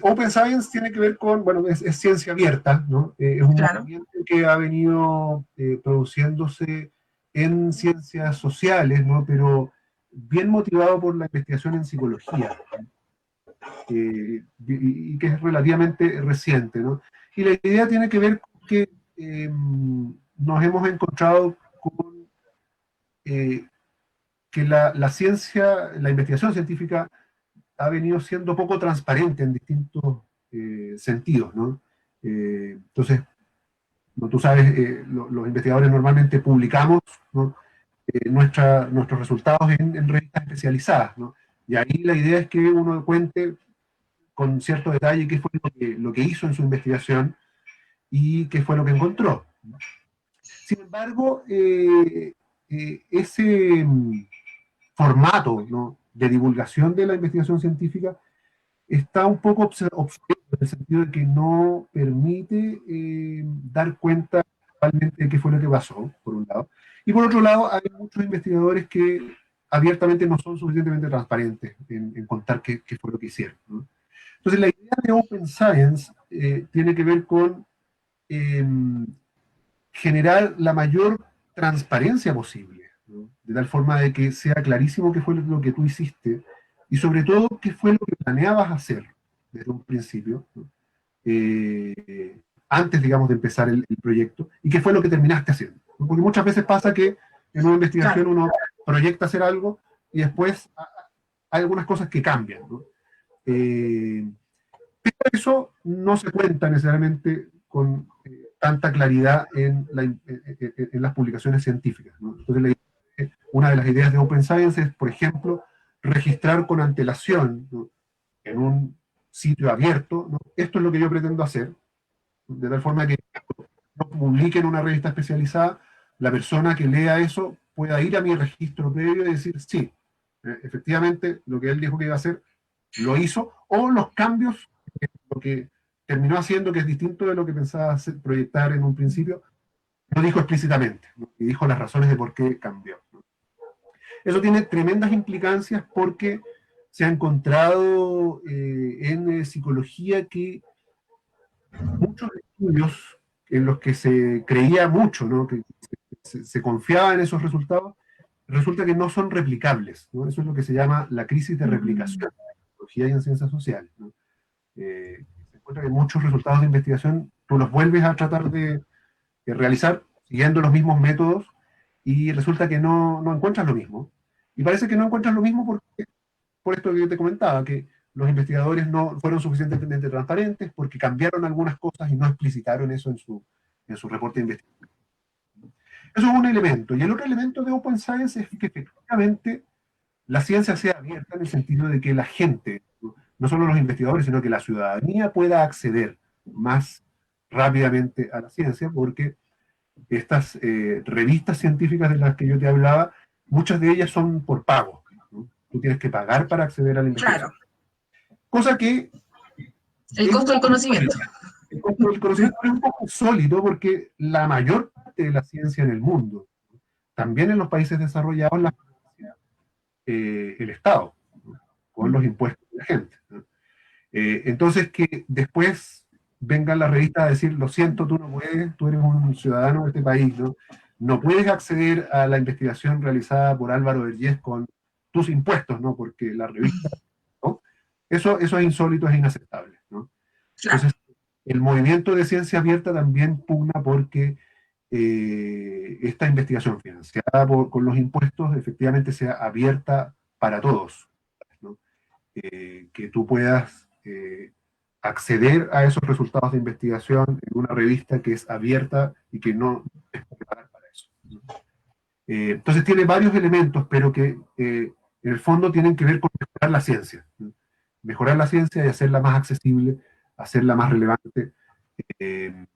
Open Science tiene que ver con, bueno, es ciencia abierta, ¿no? Es un movimiento que ha venido produciéndose en ciencias sociales, ¿no? Pero bien motivado por la investigación en psicología, y que es relativamente reciente, ¿no? Y la idea tiene que ver con que nos hemos encontrado con que la ciencia, la investigación científica ha venido siendo poco transparente en distintos sentidos, ¿no? Entonces, como tú sabes, los investigadores normalmente publicamos, ¿no? Nuestros resultados en revistas especializadas, ¿no? Y ahí la idea es que uno cuente con cierto detalle qué fue lo que hizo en su investigación y qué fue lo que encontró. Sin embargo, ese formato, ¿no? de divulgación de la investigación científica está un poco obsoleto en el sentido de que no permite dar cuenta realmente de qué fue lo que pasó, por un lado. Y por otro lado, hay muchos investigadores que abiertamente no son suficientemente transparentes en contar qué fue lo que hicieron, ¿no? Entonces, la idea de Open Science tiene que ver con generar la mayor transparencia posible, ¿no? De tal forma de que sea clarísimo qué fue lo que tú hiciste y sobre todo qué fue lo que planeabas hacer desde un principio, ¿no? Antes, digamos, de empezar el proyecto, y qué fue lo que terminaste haciendo, ¿no? Porque muchas veces pasa que en una investigación uno proyecta hacer algo y después hay algunas cosas que cambian, ¿no? Pero eso no se cuenta necesariamente con tanta claridad en las publicaciones científicas, ¿no? Entonces, una de las ideas de Open Science es, por ejemplo, registrar con antelación, ¿no? en un sitio abierto, ¿no? Esto es lo que yo pretendo hacer, de tal forma que no publique en una revista especializada, la persona que lea eso pueda ir a mi registro previo y decir, sí, efectivamente, lo que él dijo que iba a hacer, lo hizo, o los cambios, lo que terminó haciendo, que es distinto de lo que pensaba proyectar en un principio, lo dijo explícitamente, ¿no? Y dijo las razones de por qué cambió, ¿no? Eso tiene tremendas implicancias porque se ha encontrado en psicología que muchos estudios en los que se creía mucho, ¿no? que se confiaba en esos resultados, resulta que no son replicables, ¿no? Eso es lo que se llama la crisis de replicación en psicología y en ciencias sociales, ¿no? Se encuentra que muchos resultados de investigación tú los vuelves a tratar de realizar siguiendo los mismos métodos y resulta que no encuentras lo mismo. Y parece que no encuentras lo mismo por esto que yo te comentaba, que los investigadores no fueron suficientemente transparentes porque cambiaron algunas cosas y no explicitaron eso en su reporte de investigación. Eso es un elemento. Y el otro elemento de Open Science es que efectivamente la ciencia sea abierta en el sentido de que la gente, no solo los investigadores, sino que la ciudadanía pueda acceder más rápidamente a la ciencia, porque estas revistas científicas de las que yo te hablaba, muchas de ellas son por pago, ¿no? Tú tienes que pagar para acceder a la investigación. Claro. Cosa que... El costo del conocimiento. El costo del conocimiento es un poco sólido porque la mayor parte de la ciencia en el mundo, también en los países desarrollados, la financia el Estado, ¿no? Con los impuestos de la gente, ¿no? Entonces, que después vengan las revistas a decir, lo siento, tú no puedes, tú eres un ciudadano de este país, ¿no? No puedes acceder a la investigación realizada por Álvaro Vergés con tus impuestos, ¿no? Porque la revista, ¿no? Eso es insólito, es inaceptable, ¿no? Claro, Entonces, el movimiento de ciencia abierta también pugna porque esta investigación financiada con los impuestos efectivamente sea abierta para todos, ¿no? Que tú puedas acceder a esos resultados de investigación en una revista que es abierta y que no es pagar para eso, ¿no? Entonces tiene varios elementos, pero que en el fondo tienen que ver con mejorar la ciencia, ¿no? Mejorar la ciencia y hacerla más accesible, hacerla más relevante, eh,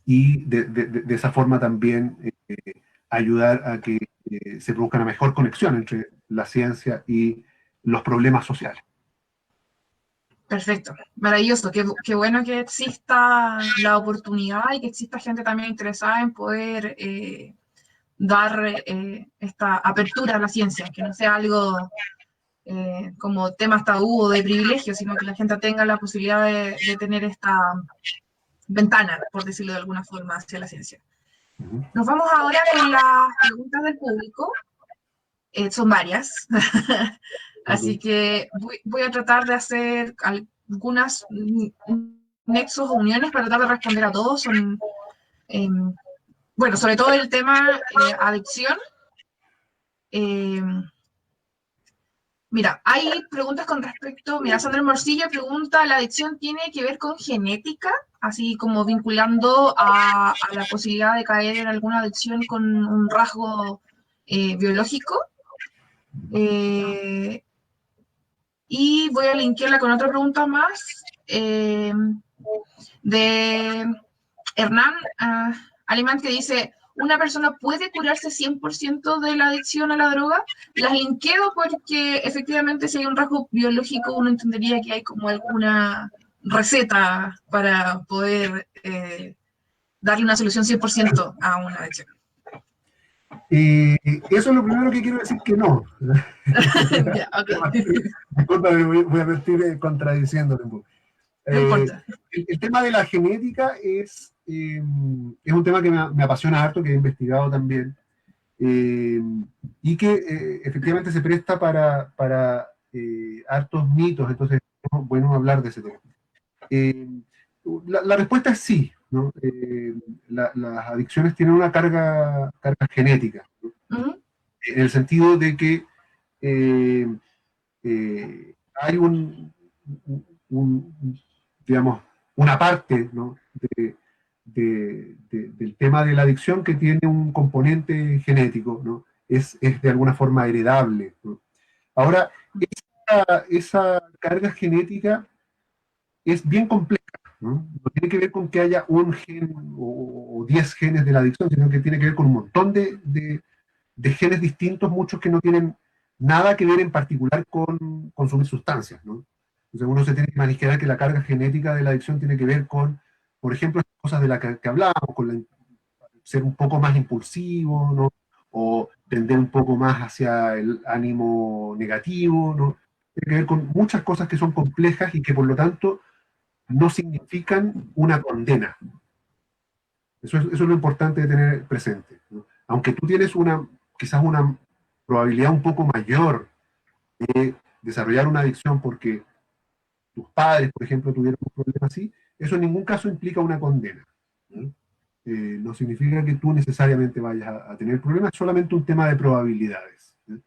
y de esa forma también ayudar a que se produzca una mejor conexión entre la ciencia y los problemas sociales. perfecto, maravilloso. Qué bueno que exista la oportunidad y que exista gente también interesada en poder dar esta apertura a la ciencia, que no sea algo como temas tabú o de privilegio, sino que la gente tenga la posibilidad de tener esta ventana, por decirlo de alguna forma, hacia la ciencia. Ujú. Nos vamos ahora con las preguntas del público. Son varias, así Ok. que voy a tratar de hacer algunas nexos o uniones para tratar de responder a todos. Son, bueno, sobre todo el tema adicción. Eh, Mira, hay preguntas con respecto, mira, Sandra Morcilla pregunta, ¿la adicción tiene que ver con genética? Así como vinculando a la posibilidad de caer en alguna adicción con un rasgo biológico. Eh, y voy a linkearla con otra pregunta más de Hernán Alemán que dice, ¿una persona puede curarse 100% de la adicción a la droga? Las linkeo porque efectivamente si hay un rasgo biológico uno entendería que hay como alguna receta para poder darle una solución 100% a una adicción. Eso es lo primero que quiero decir que no. Ya, ok. Disculpa, voy a partir contradiciéndote un poco. No Eh, importa. el tema de la genética es un tema que me apasiona harto, que he investigado también, eh, y que efectivamente se presta para hartos mitos, entonces es bueno hablar de ese tema. Eh, la respuesta es sí, ¿no? Las adicciones tienen una carga genética, ¿no? Uh -huh. En el sentido de que eh, hay digamos, una parte, ¿no? Del tema de la adicción que tiene un componente genético, ¿no? Es de alguna forma heredable, ¿no? Ahora, esa carga genética es bien compleja, ¿no? No tiene que ver con que haya un gen o 10 genes de la adicción, sino que tiene que ver con un montón de genes distintos, muchos que no tienen nada que ver en particular con consumir sustancias, ¿no? Entonces uno se tiene que imaginar que la carga genética de la adicción tiene que ver con, por ejemplo, cosas de las que hablábamos, con ser un poco más impulsivo, ¿no? O tender un poco más hacia el ánimo negativo, ¿no? Tiene que ver con muchas cosas que son complejas y que por lo tanto no significan una condena. Eso es lo importante de tener presente, ¿no? Aunque tú tienes quizás una probabilidad un poco mayor de desarrollar una adicción porque tus padres, por ejemplo, tuvieron un problema así, eso en ningún caso implica una condena, ¿no? No significa que tú necesariamente vayas a tener problemas, es solamente un tema de probabilidades, ¿no?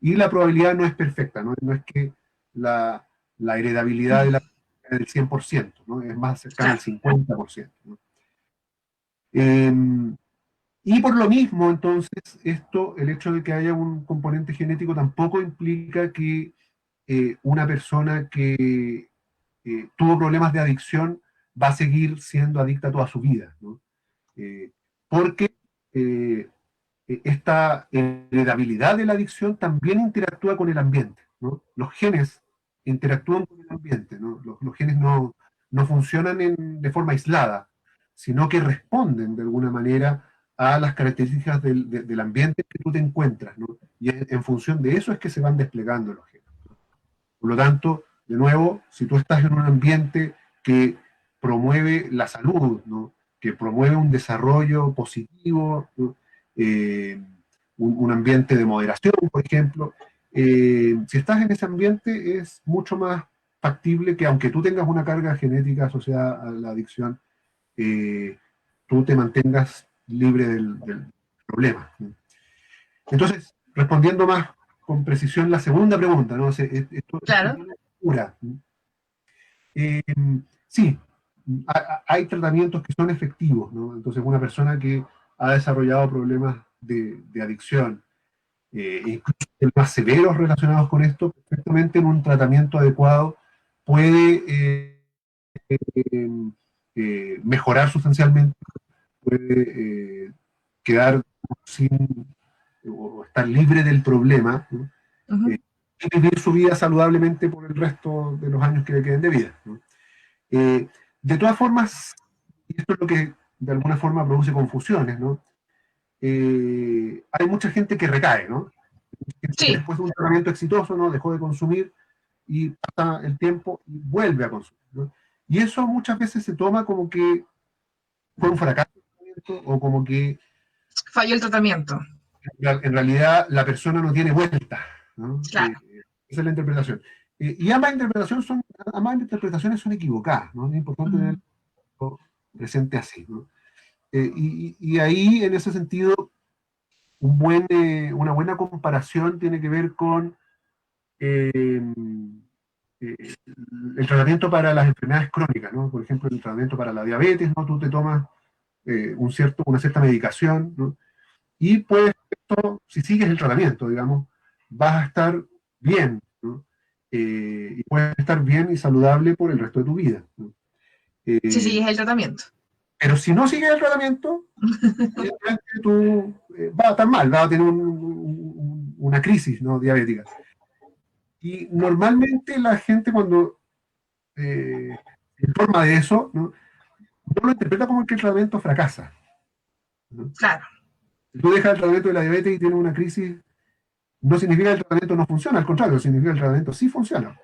Y la probabilidad no es perfecta, ¿no? No es que la heredabilidad de la es del 100%, ¿no? Es más cercana al Claro. 50%, ¿no? Eh, y por lo mismo, entonces, el hecho de que haya un componente genético tampoco implica que una persona que tuvo problemas de adicción va a seguir siendo adicta toda su vida, ¿no? Eh, porque esta heredabilidad de la adicción también interactúa con el ambiente, ¿no? Los genes interactúan con el ambiente, ¿no? Los genes no funcionan de forma aislada, sino que responden de alguna manera a las características del ambiente en que tú te encuentras, ¿no? Y en función de eso es que se van desplegando los genes. Por lo tanto, de nuevo, si tú estás en un ambiente que promueve la salud, ¿no? Que promueve un desarrollo positivo, ¿no? Un ambiente de moderación, por ejemplo. Si estás en ese ambiente es mucho más factible que aunque tú tengas una carga genética asociada a la adicción, tú te mantengas libre del problema, ¿no? Entonces, respondiendo más con precisión la segunda pregunta, ¿no? Esto Claro. tiene cura. Eh, sí, hay tratamientos que son efectivos, ¿no? Entonces, una persona que ha desarrollado problemas de adicción, incluso más severos relacionados con esto, perfectamente en un tratamiento adecuado puede mejorar sustancialmente, puede quedar sin o estar libre del problema, ¿no? Ujú. Y vivir su vida saludablemente por el resto de los años que le queden de vida, ¿no? De todas formas, y esto es lo que de alguna forma produce confusiones, ¿no? Hay mucha gente que recae, ¿no? Que Sí, después de un tratamiento exitoso, ¿no? Dejó de consumir y pasa el tiempo y vuelve a consumir, ¿no? Y eso muchas veces se toma como que fue un fracaso o como que falló el tratamiento. en realidad la persona no tiene vuelta, ¿no? Claro. Esa es la interpretación. Y ambas interpretaciones son equivocadas, ¿no? Es importante Ujú. tenerlo presente así, ¿no? Y ahí, en ese sentido, una buena comparación tiene que ver con eh, el tratamiento para las enfermedades crónicas, ¿no? Por ejemplo, el tratamiento para la diabetes, ¿no? Tú te tomas una cierta medicación, ¿no? Y pues, si sigues el tratamiento, digamos, vas a estar bien, ¿no? Y puedes estar bien y saludable por el resto de tu vida, ¿no? Sí, Eh, sí, es el tratamiento. pero si no sigues el tratamiento, evidentemente tú vas a estar mal, vas a tener una crisis, ¿no? Diabética. Y normalmente la gente cuando se informa de eso, ¿no? No lo interpreta como que el tratamiento fracasa, ¿no? Claro, Si tú dejas el tratamiento de la diabetes y tienes una crisis, no significa que el tratamiento no funciona, al contrario, significa que el tratamiento sí funciona.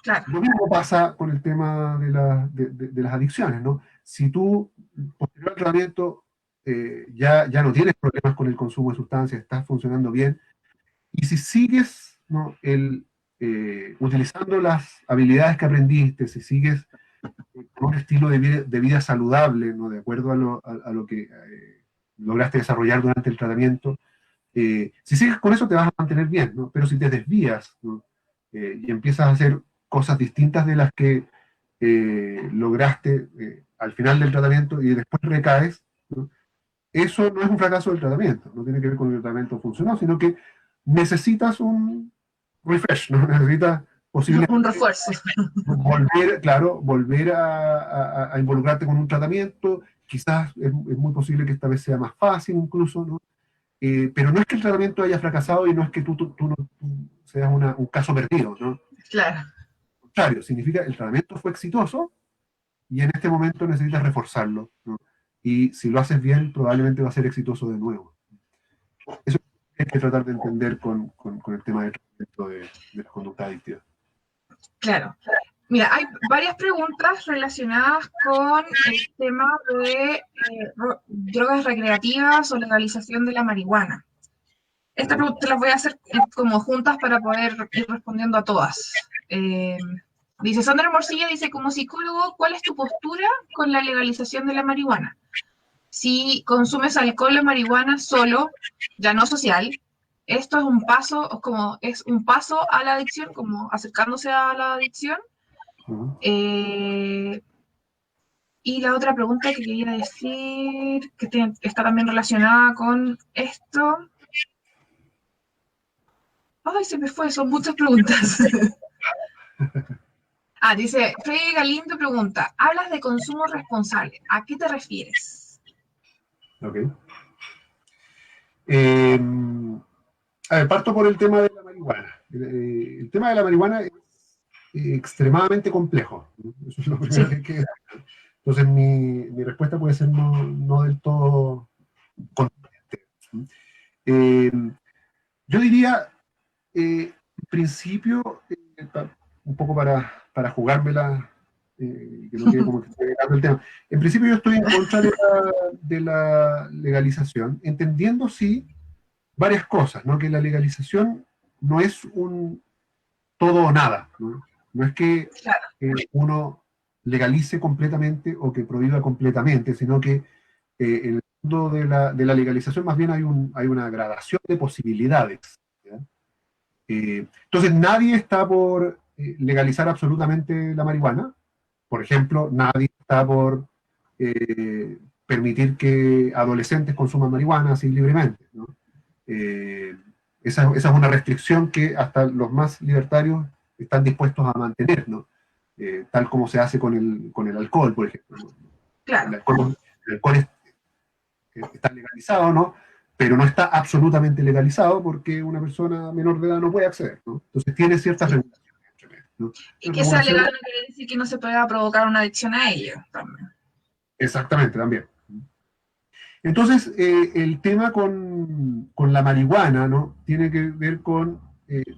claro. Lo mismo pasa con el tema de las adicciones, ¿no? Si tú, posterior al tratamiento, ya no tienes problemas con el consumo de sustancias, estás funcionando bien, y si sigues, ¿no? Utilizando las habilidades que aprendiste, si sigues con un estilo de vida saludable, ¿no? De acuerdo a lo que lograste desarrollar durante el tratamiento, si sigues con eso te vas a mantener bien, ¿no? Pero si te desvías, ¿no? Y empiezas a hacer cosas distintas de las que lograste al final del tratamiento y después recaes, ¿no? Eso no es un fracaso del tratamiento, no tiene que ver con que el tratamiento funcionó, sino que necesitas un refresh, ¿no? Necesitas Un posiblemente refuerzo. volver, claro, volver a involucrarte con un tratamiento, quizás es muy posible que esta vez sea más fácil incluso, ¿no? Pero no es que el tratamiento haya fracasado y no es que tú seas un caso perdido, ¿no? Al Claro, contrario, significa que el tratamiento fue exitoso y en este momento necesitas reforzarlo, ¿no? Y si lo haces bien, probablemente va a ser exitoso de nuevo. Eso hay que tratar de entender con el tema del tratamiento de la conducta adictiva. claro. Mira, hay varias preguntas relacionadas con el tema de drogas recreativas o legalización de la marihuana. Esta ¿No? pregunta las voy a hacer como juntas para poder ir respondiendo a todas. Dice Sandra Morcilla, dice, como psicólogo, ¿cuál es tu postura con la legalización de la marihuana? Si consumes alcohol o marihuana solo, ya no social, esto es un paso, como es un paso a la adicción, como acercándose a la adicción. ¿No? Eh, y la otra pregunta que quería decir, que está también relacionada con esto. Ay, se me fue, son muchas preguntas. Dice, Freddy Galindo pregunta, hablas de consumo responsable, ¿a qué te refieres? Ok. Eh, a ver, parto por el tema de la marihuana. El tema de la marihuana es extremadamente complejo, ¿no? Eso es lo primero Sí. que hay que decir. Entonces, mi respuesta puede ser no del todo contundente, ¿no? Eh, yo diría, en principio, un poco para jugármela que no quede como que estoy negando el tema. En principio yo estoy en contra de la legalización, entendiendo sí varias cosas, ¿no? Que la legalización no es un todo o nada, ¿no? No es que Claro, uno legalice completamente o que prohíba completamente, sino que en el mundo de la legalización más bien hay una gradación de posibilidades. ¿Ya? Entonces nadie está por legalizar absolutamente la marihuana. Por ejemplo, nadie está por permitir que adolescentes consuman marihuana así libremente, ¿no? Eh, esa es una restricción que hasta los más libertarios están dispuestos a mantener, ¿no? Tal como se hace con el alcohol, por ejemplo, ¿no? claro. El alcohol está legalizado, ¿no? Pero no está absolutamente legalizado porque una persona menor de edad no puede acceder, ¿no? Entonces tiene ciertas Sí. regulaciones, ¿no? Y Las que sea legal regulaciones, no quiere decir que no se pueda provocar una adicción a ello también. exactamente, también. Entonces, el tema con la marihuana, ¿no? Tiene que ver con,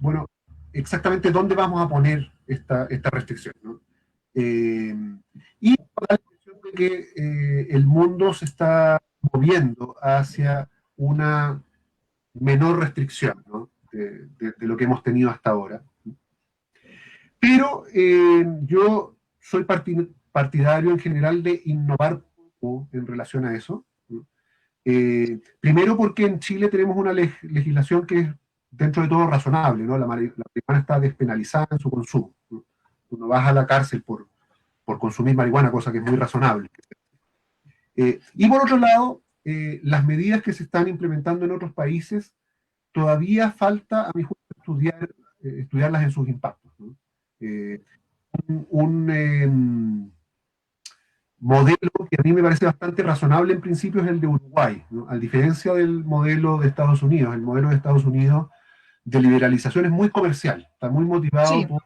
bueno, exactamente dónde vamos a poner esta restricción, ¿no? Eh, y da la impresión de que el mundo se está moviendo hacia una menor restricción, ¿no? De lo que hemos tenido hasta ahora. Pero yo soy partidario en general de innovar poco en relación a eso, ¿no? Primero porque en Chile tenemos una legislación que es dentro de todo razonable, ¿no? La marihuana está despenalizada en su consumo, ¿no? Tú no vas a la cárcel por consumir marihuana, cosa que es muy razonable. Y por otro lado, las medidas que se están implementando en otros países, todavía falta, a mi juicio, estudiarlas en sus impactos, ¿no? Eh, un modelo que a mí me parece bastante razonable en principio es el de Uruguay, ¿no? A diferencia del modelo de Estados Unidos. El modelo de Estados Unidos de liberalización es muy comercial, está muy motivado Sí, por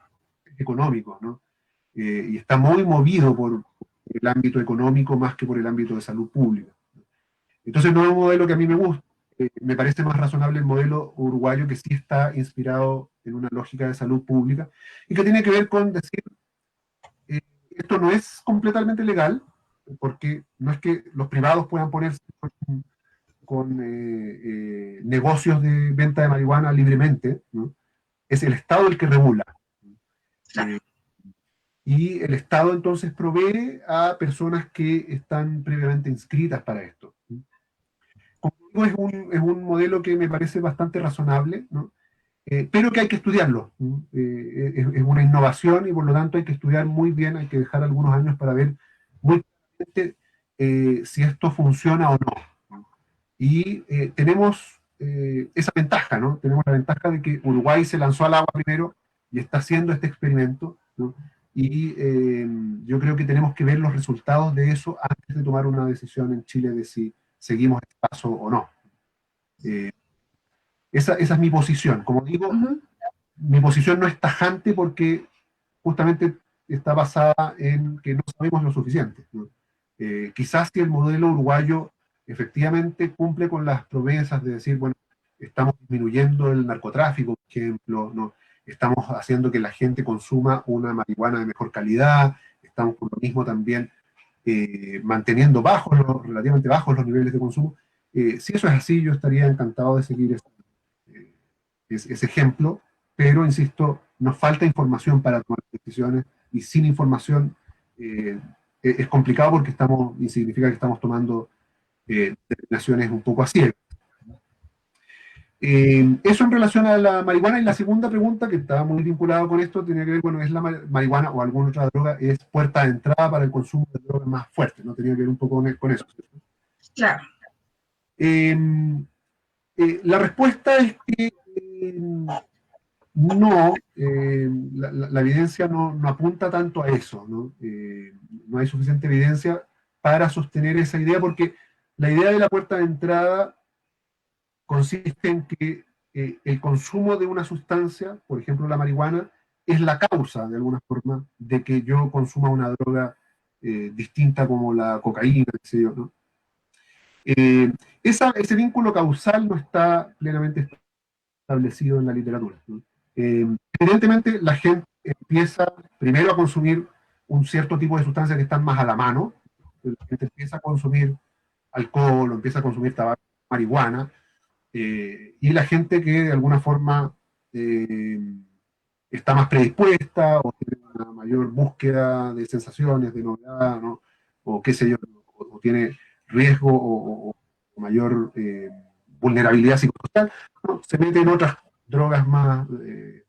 económicos, ¿no? Y está muy movido por el ámbito económico más que por el ámbito de salud pública. Entonces no es un modelo que a mí me gusta. Me parece más razonable el modelo uruguayo, que sí está inspirado en una lógica de salud pública y que tiene que ver con decir, eh, esto no es completamente legal, porque no es que los privados puedan ponerse con negocios de venta de marihuana libremente, ¿no? Es el Estado el que regula. claro. Eh, y el Estado entonces provee a personas que están previamente inscritas para esto. Como digo, es un modelo que me parece bastante razonable, ¿no? Pero que hay que estudiarlo, ¿no? Es una innovación y por lo tanto hay que estudiar muy bien, hay que dejar algunos años para ver muy claramente si esto funciona o no. Y tenemos esa ventaja, ¿no? Tenemos la ventaja de que Uruguay se lanzó al agua primero y está haciendo este experimento, ¿no? Y yo creo que tenemos que ver los resultados de eso antes de tomar una decisión en Chile de si seguimos este paso o no. Eh, esa es mi posición. Como digo, Ujú. mi posición no es tajante porque justamente está basada en que no sabemos lo suficiente, ¿no? Quizás si el modelo uruguayo efectivamente cumple con las promesas de decir, bueno, estamos disminuyendo el narcotráfico, por ejemplo, ¿no? Estamos haciendo que la gente consuma una marihuana de mejor calidad, estamos por lo mismo también manteniendo relativamente bajos los niveles de consumo. Si eso es así, yo estaría encantado de seguir eh, ese ejemplo, pero insisto, nos falta información para tomar decisiones y sin información es complicado porque estamos, y significa que estamos tomando determinaciones un poco a ciegas. Eso en relación a la marihuana. Y la segunda pregunta, que está muy vinculada con esto, tiene que ver, bueno, ¿es la marihuana o alguna otra droga es puerta de entrada para el consumo de drogas más fuertes? ¿No? Tenía que ver un poco con eso, ¿cierto? Claro, Eh, la respuesta es que no, la evidencia no apunta tanto a eso, ¿no? No hay suficiente evidencia para sostener esa idea, porque la idea de la puerta de entrada consiste en que el consumo de una sustancia, por ejemplo la marihuana, es la causa, de alguna forma, de que yo consuma una droga distinta como la cocaína, qué sé yo, ¿no? Eh, ese vínculo causal no está plenamente establecido en la literatura, ¿no? Evidentemente, la gente empieza primero a consumir un cierto tipo de sustancias que están más a la mano. La gente empieza a consumir alcohol o empieza a consumir tabaco, marihuana, y la gente que de alguna forma está más predispuesta o tiene una mayor búsqueda de sensaciones, de novedad, ¿no? O qué sé yo, o tiene riesgo o mayor vulnerabilidad psicosocial, ¿no? Se mete en otras drogas más de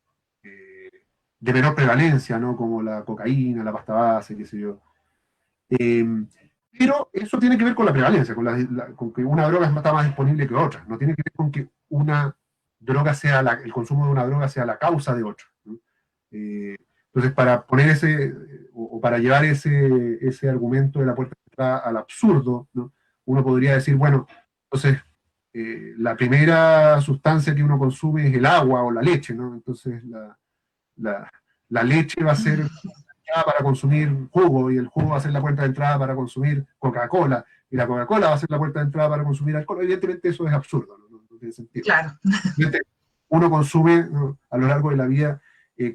menor prevalencia, ¿no? Como la cocaína, la pasta base, qué sé yo. Pero eso tiene que ver con la prevalencia, con que una droga está más disponible que otra. No tiene que ver con que una droga sea el consumo de una droga sea la causa de otra, ¿no? Entonces, para poner o para llevar ese argumento de la puerta de entrada al absurdo, ¿no? Uno podría decir, bueno, entonces la primera sustancia que uno consume es el agua o la leche, ¿no? Entonces la leche va a ser para consumir jugo, y el jugo va a ser la puerta de entrada para consumir Coca-Cola, y la Coca-Cola va a ser la puerta de entrada para consumir alcohol. Evidentemente eso es absurdo, no tiene sentido. Claro. Uno consume, ¿no?, a lo largo de la vida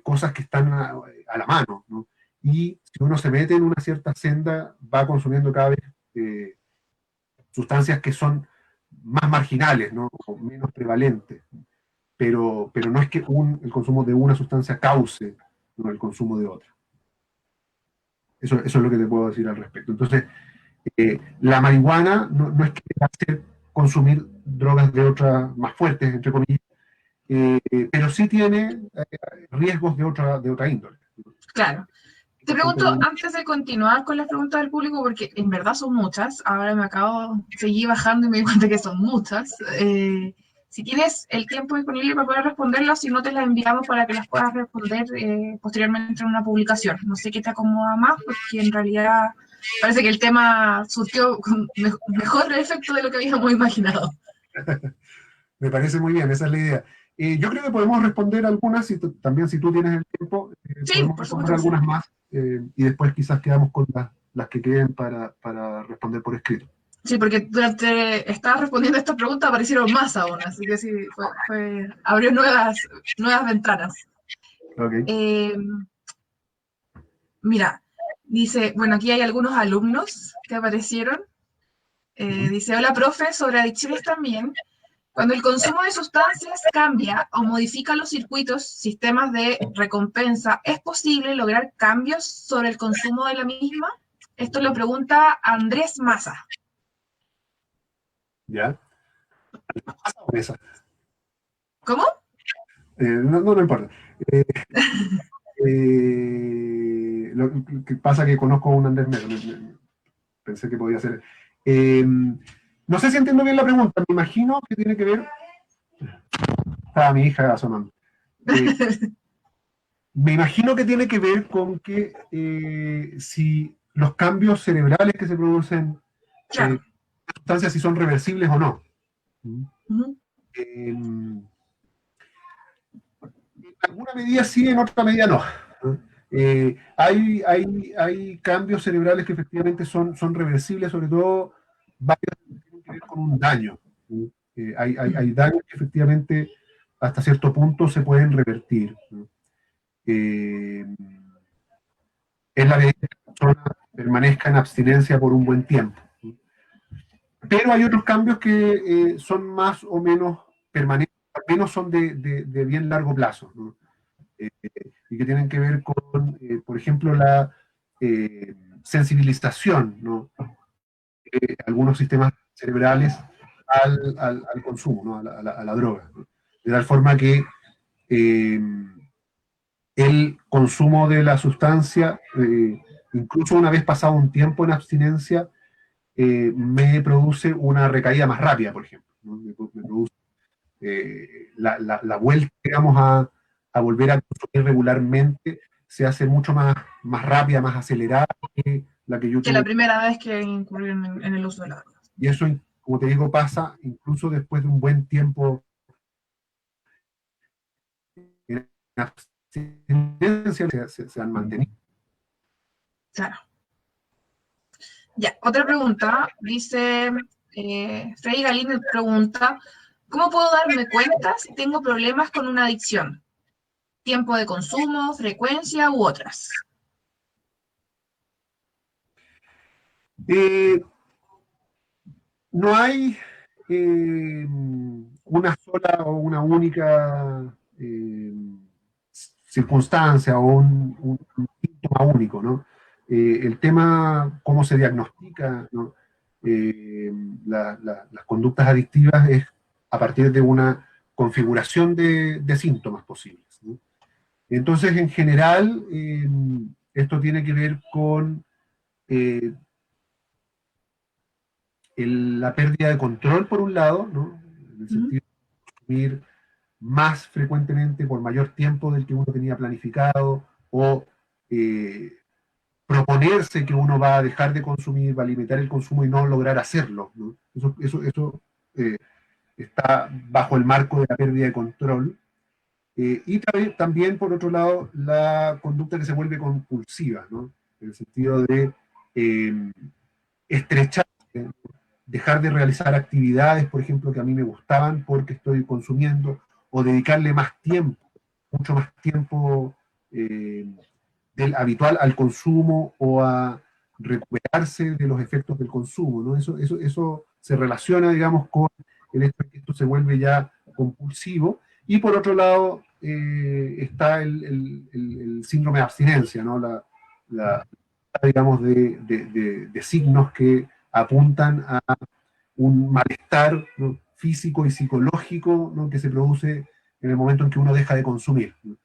cosas que están a la mano, ¿no? Y si uno se mete en una cierta senda, va consumiendo cada vez sustancias que son más marginales, ¿no?, o menos prevalentes. Pero no es que el consumo de una sustancia cause, ¿no?, el consumo de otra. Eso es lo que te puedo decir al respecto. Entonces, la marihuana no es que va a hacer consumir drogas de otras más fuertes, entre comillas, pero sí tiene riesgos de otra índole. Claro. Te pregunto, antes de continuar con las preguntas del público, porque en verdad son muchas, ahora seguí bajando y me di cuenta que son muchas. Si tienes el tiempo disponible para poder responderlas, si no te las enviamos para que las puedas responder posteriormente en una publicación. No sé qué te acomoda más, porque en realidad parece que el tema surtió con mejor efecto de lo que habíamos imaginado. Me parece muy bien, esa es la idea. Yo creo que podemos responder algunas, también si tú tienes el tiempo, sí, podemos por responder supuesto, algunas sí. más, y después quizás quedamos con las que queden para responder por escrito. Sí, porque durante estaba respondiendo a estas preguntas aparecieron más aún, así que sí, abrió nuevas ventanas. Okay. Mira, dice, bueno, aquí hay algunos alumnos que aparecieron. Dice, hola, profe, sobre adicciones también. Cuando el consumo de sustancias cambia o modifica los circuitos, sistemas de recompensa, ¿es posible lograr cambios sobre el consumo de la misma? Esto lo pregunta Andrés Maza. ¿Ya? Esa. ¿Cómo? No importa. Lo que pasa es que conozco a un Andrés Melo, pensé que podía ser. No sé si entiendo bien la pregunta, me imagino que tiene que ver. Estaba mi hija asomando. Me imagino que tiene que ver con que si los cambios cerebrales que se producen Claro. sustancias, si son reversibles o no. Uh-huh. En alguna medida sí, en otra medida no. Hay cambios cerebrales que efectivamente son reversibles, sobre todo varios que tienen que ver con un daño. Hay daños que efectivamente hasta cierto punto se pueden revertir, ¿no? Es la medida que la persona permanezca en abstinencia por un buen tiempo. Pero hay otros cambios que son más o menos permanentes, al menos son de bien largo plazo, ¿no? Y que tienen que ver con, por ejemplo, la sensibilización, ¿no?, de algunos sistemas cerebrales al consumo, ¿no?, a la droga, ¿no? De tal forma que el consumo de la sustancia, incluso una vez pasado un tiempo en abstinencia, me produce una recaída más rápida, por ejemplo, ¿no? Me produce la vuelta, digamos, a volver a consumir regularmente se hace mucho más rápida, más acelerada que la que yo Que tuve. la primera vez que incurrí en el uso de la droga. Y eso, como te digo, pasa incluso después de un buen tiempo en abstinencia, se han mantenido. Claro. Ya, otra pregunta. Dice, Freddy Galín pregunta, ¿cómo puedo darme cuenta si tengo problemas con una adicción? ¿Tiempo de consumo, frecuencia u otras? Eh, no hay una sola o una única circunstancia o un síntoma único, ¿no? El tema, cómo se diagnostica, ¿no? Eh, las conductas adictivas es a partir de una configuración de síntomas posibles, ¿no? Entonces, en general, esto tiene que ver con eh, la pérdida de control, por un lado, ¿no? En el Ujú. sentido de consumir más frecuentemente por mayor tiempo del que uno tenía planificado, o eh, proponerse que uno va a dejar de consumir, va a limitar el consumo y no lograr hacerlo, ¿no? Eso está bajo el marco de la pérdida de control. Y también, por otro lado, la conducta que se vuelve compulsiva, ¿no? En el sentido de eh, estrechar, dejar de realizar actividades, por ejemplo, que a mí me gustaban porque estoy consumiendo, o dedicarle más tiempo, mucho más tiempo eh, del habitual al consumo o a recuperarse de los efectos del consumo, ¿no? Eso se relaciona, digamos, con el hecho de que esto se vuelve ya compulsivo. Y por otro lado, está el síndrome de abstinencia, ¿no? La digamos, de signos que apuntan a un malestar, ¿no? Físico y psicológico, ¿no? Que se produce en el momento en que uno deja de consumir, ¿no?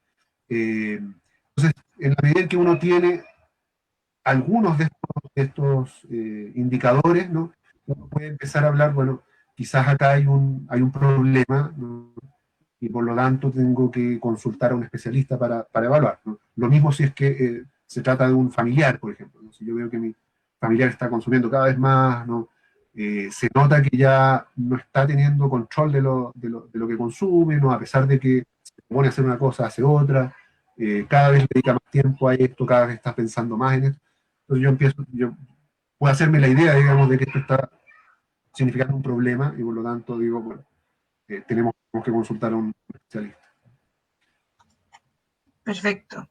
Entonces, en la medida en que uno tiene algunos de estos indicadores, ¿no? Uno puede empezar a hablar, bueno, quizás acá hay un problema, ¿no? Y por lo tanto tengo que consultar a un especialista para evaluar, ¿no? Lo mismo si es que se trata de un familiar, por ejemplo, ¿no? Si yo veo que mi familiar está consumiendo cada vez más, ¿no? Se nota que ya no está teniendo control de lo que consume, ¿no? A pesar de que se pone a hacer una cosa, hace otra, cada vez dedica más tiempo a esto, cada vez está pensando más en esto. Entonces yo puedo hacerme la idea, digamos, de que esto está significando un problema y por lo tanto digo, bueno, tenemos que consultar a un especialista. Perfecto.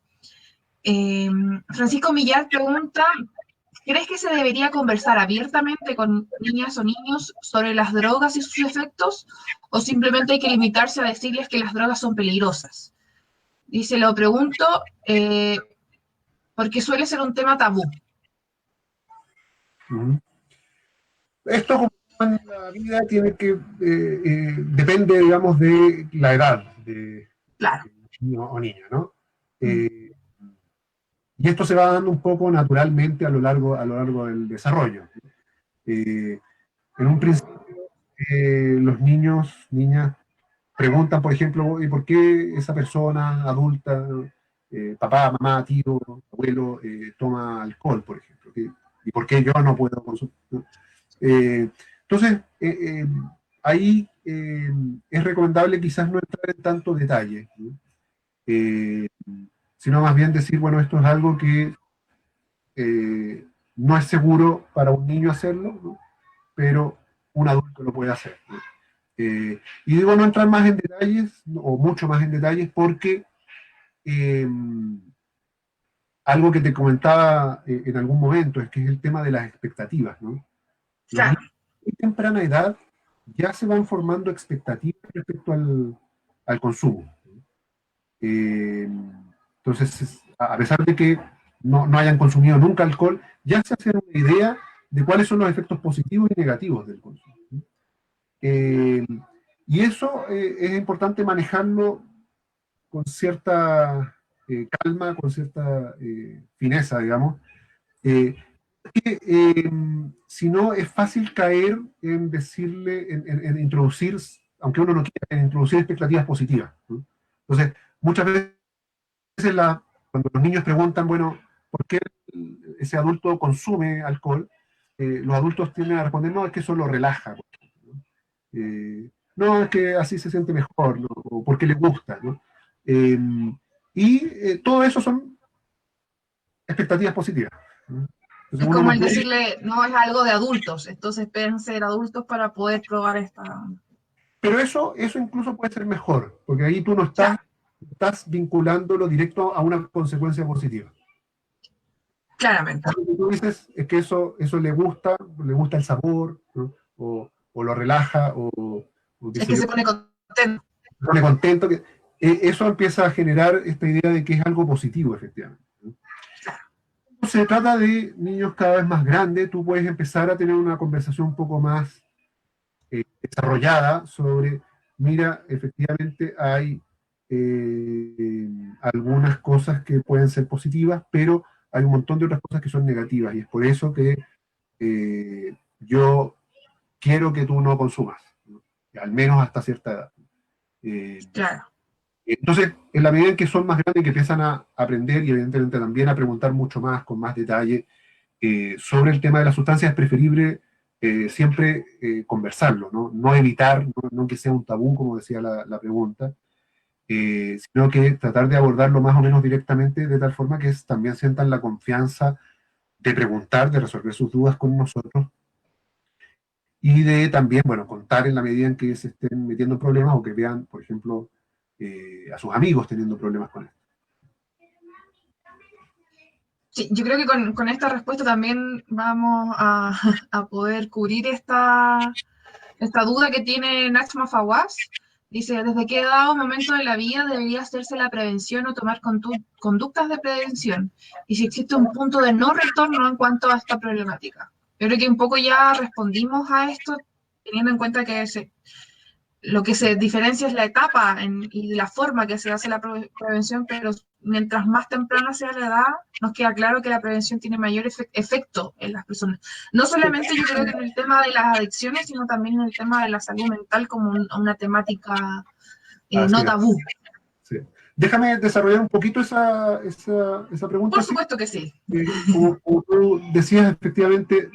Francisco Millar pregunta, ¿crees que se debería conversar abiertamente con niñas o niños sobre las drogas y sus efectos? ¿O simplemente hay que limitarse a decirles que las drogas son peligrosas? Dice, lo pregunto porque suele ser un tema tabú. Uh-huh. Esto, como en la vida, depende, digamos, de la edad de Claro. niño o niña, ¿no? Mm. Eh, y esto se va dando un poco naturalmente a lo largo del desarrollo. Eh, en un principio, los niños, niñas, preguntan, por ejemplo, ¿y por qué esa persona adulta, papá, mamá, tío, abuelo, toma alcohol, por ejemplo? ¿Y por qué yo no puedo consumir? ¿No? Entonces, ahí es recomendable quizás no entrar en tanto detalle, ¿no? Eh, Sino más bien decir, bueno, esto es algo que no es seguro para un niño hacerlo, ¿no? Pero un adulto lo puede hacer, ¿no? Y digo no entrar más en detalles, ¿no? O mucho más en detalles, porque eh, algo que te comentaba en algún momento es que es el tema de las expectativas, ¿no? Los Claro. niños de temprana edad ya se van formando expectativas respecto al consumo. Eh, entonces, a pesar de que no hayan consumido nunca alcohol, ya se hacen una idea de cuáles son los efectos positivos y negativos del consumo. Eh, y eso es importante manejarlo con cierta calma, con cierta fineza, digamos, eh, que si no es fácil caer en decirle, en introducir, aunque uno no quiera, en introducir expectativas positivas, ¿no? Entonces, muchas veces cuando los niños preguntan, bueno, ¿por qué ese adulto consume alcohol? Los adultos tienden a responder, no, es que eso lo relaja, ¿no? No, es que así se siente mejor, ¿no? O porque le gusta, ¿no? Eh, todo eso son expectativas positivas, ¿no? Entonces Es uno como no el puede. decirle, no es algo de adultos, entonces esperen ser adultos para poder probar esta. Pero eso incluso puede ser mejor, porque ahí tú no estás, Claro, estás vinculándolo directo a una consecuencia positiva. Claramente. Lo que tú dices es que eso le gusta el sabor, ¿no? O lo relaja, o qué Es sé que yo, se pone contento. se pone contento. Eso empieza a generar esta idea de que es algo positivo, efectivamente, ¿no? Se trata de niños cada vez más grandes, tú puedes empezar a tener una conversación un poco más desarrollada sobre, mira, efectivamente hay algunas cosas que pueden ser positivas, pero hay un montón de otras cosas que son negativas, y es por eso que yo quiero que tú no consumas, ¿no? Al menos hasta cierta edad. Eh, Claro. entonces, en la medida en que son más grandes, que empiezan a aprender y evidentemente también a preguntar mucho más, con más detalle, sobre el tema de las sustancias, es preferible siempre conversarlo, ¿no? No evitar, no que sea un tabú, como decía la pregunta, sino que tratar de abordarlo más o menos directamente, de tal forma que también sientan la confianza de preguntar, de resolver sus dudas con nosotros, y de también, bueno, contar en la medida en que se estén metiendo en problemas o que vean, por ejemplo, a sus amigos teniendo problemas con esto. Sí, yo creo que con esta respuesta también vamos a, a poder cubrir esta duda que tiene Nachma Fawaz. Dice, ¿desde qué edad o momento de la vida debería hacerse la prevención o tomar conductas de prevención? Y si existe un punto de no retorno en cuanto a esta problemática. Yo creo que un poco ya respondimos a esto, teniendo en cuenta que lo que se diferencia es la etapa y la forma que se hace la prevención, pero mientras más temprana sea la edad, nos queda claro que la prevención tiene mayor efecto en las personas. No solamente yo creo que en el tema de las adicciones, sino también en el tema de la salud mental como una temática Así no es. tabú. Sí. Déjame desarrollar un poquito esa pregunta. Por Sí. supuesto que sí. Como tú decías, efectivamente,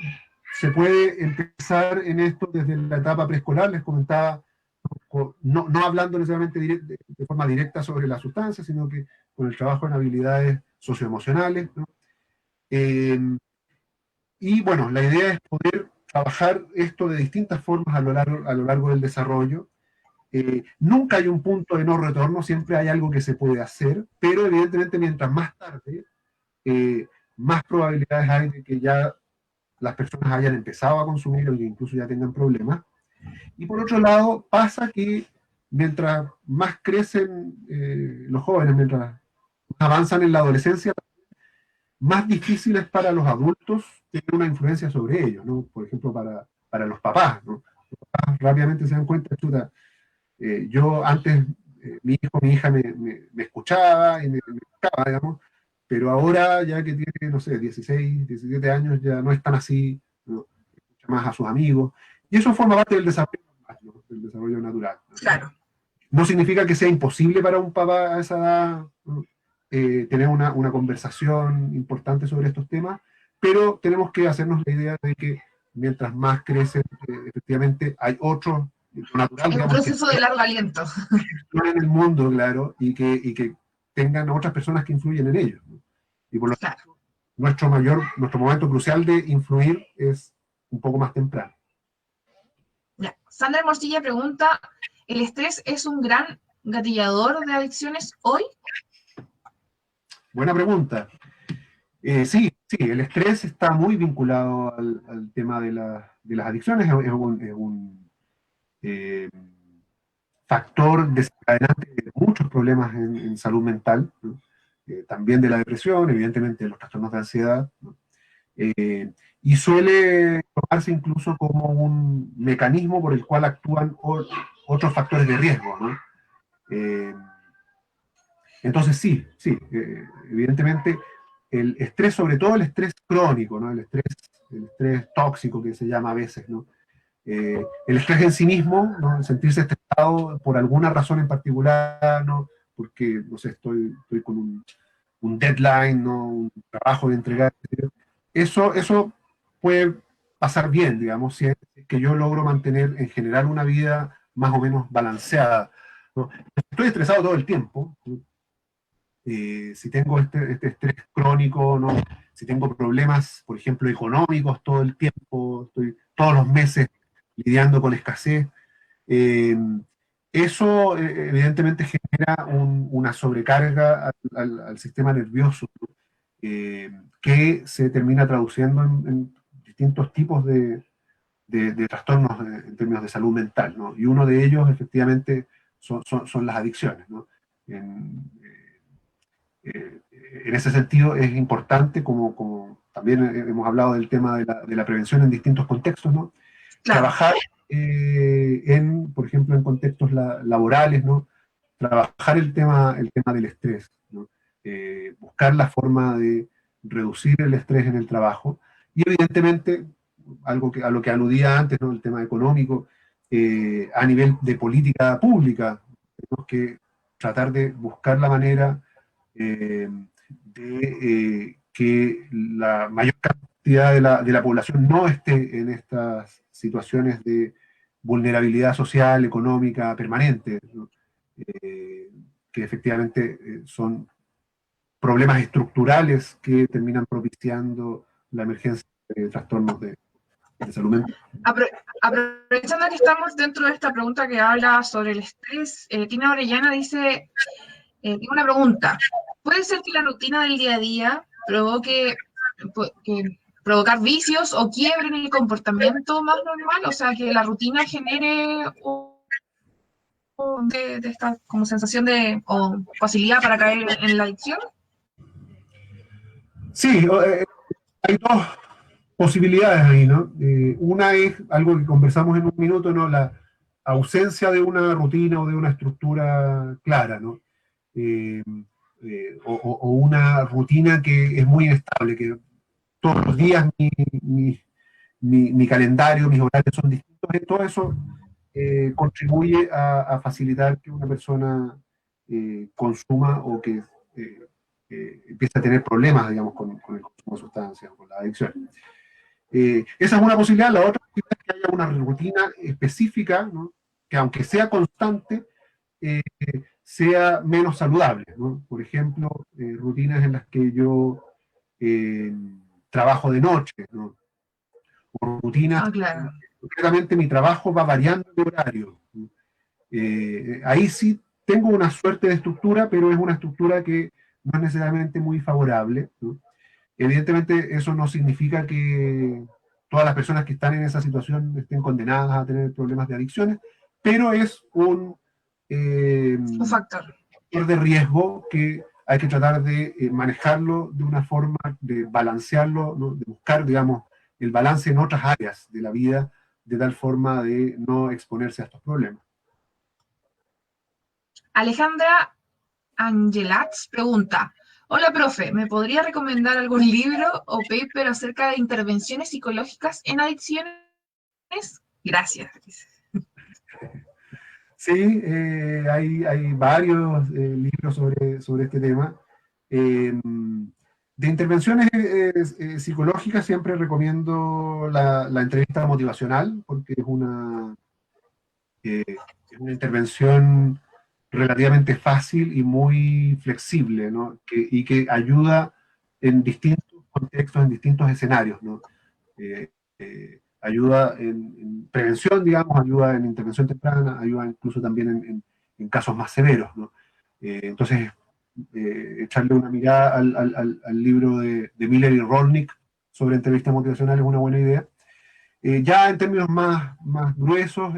se puede empezar en esto desde la etapa preescolar, les comentaba, no hablando necesariamente de forma directa sobre la sustancia, sino que con el trabajo en habilidades socioemocionales, ¿no? Eh, y bueno, la idea es poder trabajar esto de distintas formas a lo largo del desarrollo. Nunca hay un punto de no retorno, siempre hay algo que se puede hacer, pero evidentemente mientras más tarde, más probabilidades hay de que ya las personas hayan empezado a consumir o que incluso ya tengan problemas. Y por otro lado, pasa que mientras más crecen los jóvenes, mientras avanzan en la adolescencia, más difícil es para los adultos tener una influencia sobre ellos, ¿no? Por ejemplo, para los papás, ¿no? Los papás rápidamente se dan cuenta, chuta, yo antes, mi hijo, mi hija me escuchaba y me escuchaba, digamos, pero ahora ya que tiene, no sé, 16, 17 años, ya no es tan así, ¿no? Escucha más a sus amigos. Y eso forma parte del desarrollo, ¿no? Del desarrollo natural, ¿no? Claro. No significa que sea imposible para un papá a esa edad, ¿no? Tener una conversación importante sobre estos temas, pero tenemos que hacernos la idea de que mientras más crecen, efectivamente hay otro natural, Es un digamos, que proceso de largo aliento. en el mundo, claro, y que tengan otras personas que influyen en ellos, ¿no? Y por lo Claro. tanto, nuestro momento crucial de influir es un poco más temprano. Ya. Sandra Morcilla pregunta, ¿el estrés es un gran gatillador de adicciones hoy? Buena pregunta. Sí, el estrés está muy vinculado al tema de las adicciones, es un eh, factor desencadenante de muchos problemas en salud mental, ¿no? También de la depresión, evidentemente de los trastornos de ansiedad, ¿no? Y suele tomarse incluso como un mecanismo por el cual actúan otros factores de riesgo, ¿no? Eh, entonces sí, evidentemente el estrés, sobre todo el estrés crónico, ¿no? El estrés tóxico que se llama a veces, ¿no? El estrés en sí mismo, ¿no? El sentirse estresado por alguna razón en particular, ¿no? Porque, no sé, estoy con un deadline, ¿no? Un trabajo de entregar. Eso puede pasar bien, digamos, si es que yo logro mantener en general una vida más o menos balanceada, ¿no? Estoy estresado todo el tiempo, ¿no? Si tengo este estrés crónico, ¿no? Si tengo problemas, por ejemplo, económicos todo el tiempo, estoy todos los meses lidiando con escasez, eh, eso evidentemente genera una sobrecarga al sistema nervioso, ¿no? que se termina traduciendo en distintos tipos de trastornos en términos de salud mental, ¿no? Y uno de ellos, efectivamente, son las adicciones, ¿no? En, eh, en ese sentido, es importante, como también hemos hablado del tema de la prevención en distintos contextos, ¿no? Claro. Trabajar por ejemplo, en contextos laborales, ¿no? Trabajar el tema del estrés, ¿no? Buscar la forma de reducir el estrés en el trabajo y evidentemente, a lo que aludía antes, ¿no? El tema económico, a nivel de política pública, tenemos que tratar de buscar la manera eh, de que la mayor cantidad de la población no esté en estas situaciones de vulnerabilidad social, económica, permanente, ¿no? eh, que efectivamente son problemas estructurales que terminan propiciando la emergencia de trastornos de salud mental. Aprovechando que estamos dentro de esta pregunta que habla sobre el estrés, Tina Orellana dice, tengo una pregunta. ¿Puede ser que la rutina del día a día provocar vicios o quiebren el comportamiento más normal? O sea, que la rutina genere de esta como sensación o facilidad para caer en la adicción. Sí, hay dos posibilidades ahí, ¿no? Una es algo que conversamos en un minuto, ¿no? La ausencia de una rutina o de una estructura clara, ¿no? Eh, o una rutina que es muy inestable, que todos los días mi calendario, mis horarios son distintos, y todo eso contribuye a facilitar que una persona consuma o que empiece a tener problemas, digamos, con el consumo de sustancias, con la adicción. Esa es una posibilidad. La otra es que haya una rutina específica, ¿no? Que aunque sea constante, eh, sea menos saludable, ¿no? Por ejemplo, rutinas en las que yo eh, trabajo de noche, ¿no? O rutinas, Ah, claro. concretamente mi trabajo va variando de horario. ¿No? Ahí sí tengo una suerte de estructura, pero es una estructura que no es necesariamente muy favorable, ¿no? Evidentemente eso no significa que todas las personas que están en esa situación estén condenadas a tener problemas de adicciones, pero es un Un factor. factor de riesgo que hay que tratar de manejarlo de una forma, de balancearlo, ¿no? De buscar, digamos, el balance en otras áreas de la vida, de tal forma de no exponerse a estos problemas. Alejandra Angelats pregunta, hola profe, ¿me podría recomendar algún libro o paper acerca de intervenciones psicológicas en adicciones? Gracias. Sí, hay varios libros sobre este tema. De intervenciones psicológicas siempre recomiendo la entrevista motivacional, porque es una intervención relativamente fácil y muy flexible, ¿no? Y que ayuda en distintos contextos, en distintos escenarios, ¿no? Ayuda en prevención, digamos, ayuda en intervención temprana, ayuda incluso también en casos más severos, ¿no? Entonces, echarle una mirada al libro de Miller y Rolnick sobre entrevista motivacional es una buena idea. Ya en términos más gruesos,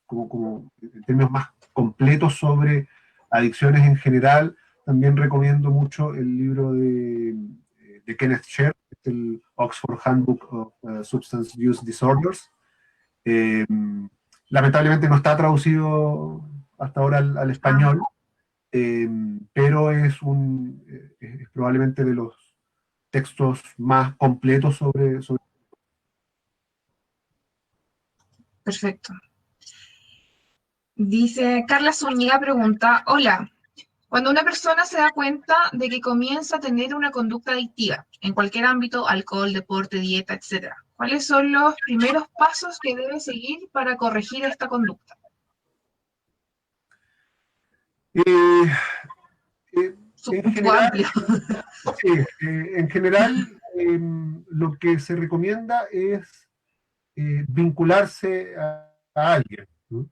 como en términos más completos sobre adicciones en general, también recomiendo mucho el libro de Kenneth Sher, el Oxford Handbook of Substance Use Disorders. Eh, Lamentablemente no está traducido hasta ahora al Ah, español, pero es probablemente de los textos más completos sobre. perfecto. Dice Carla Zúñiga pregunta, hola, cuando una persona se da cuenta de que comienza a tener una conducta adictiva, en cualquier ámbito, alcohol, deporte, dieta, etc., ¿cuáles son los primeros pasos que debe seguir para corregir esta conducta? Eh, eh, Un en poco general, amplio. sí, en general lo que se recomienda es vincularse a alguien, ¿no?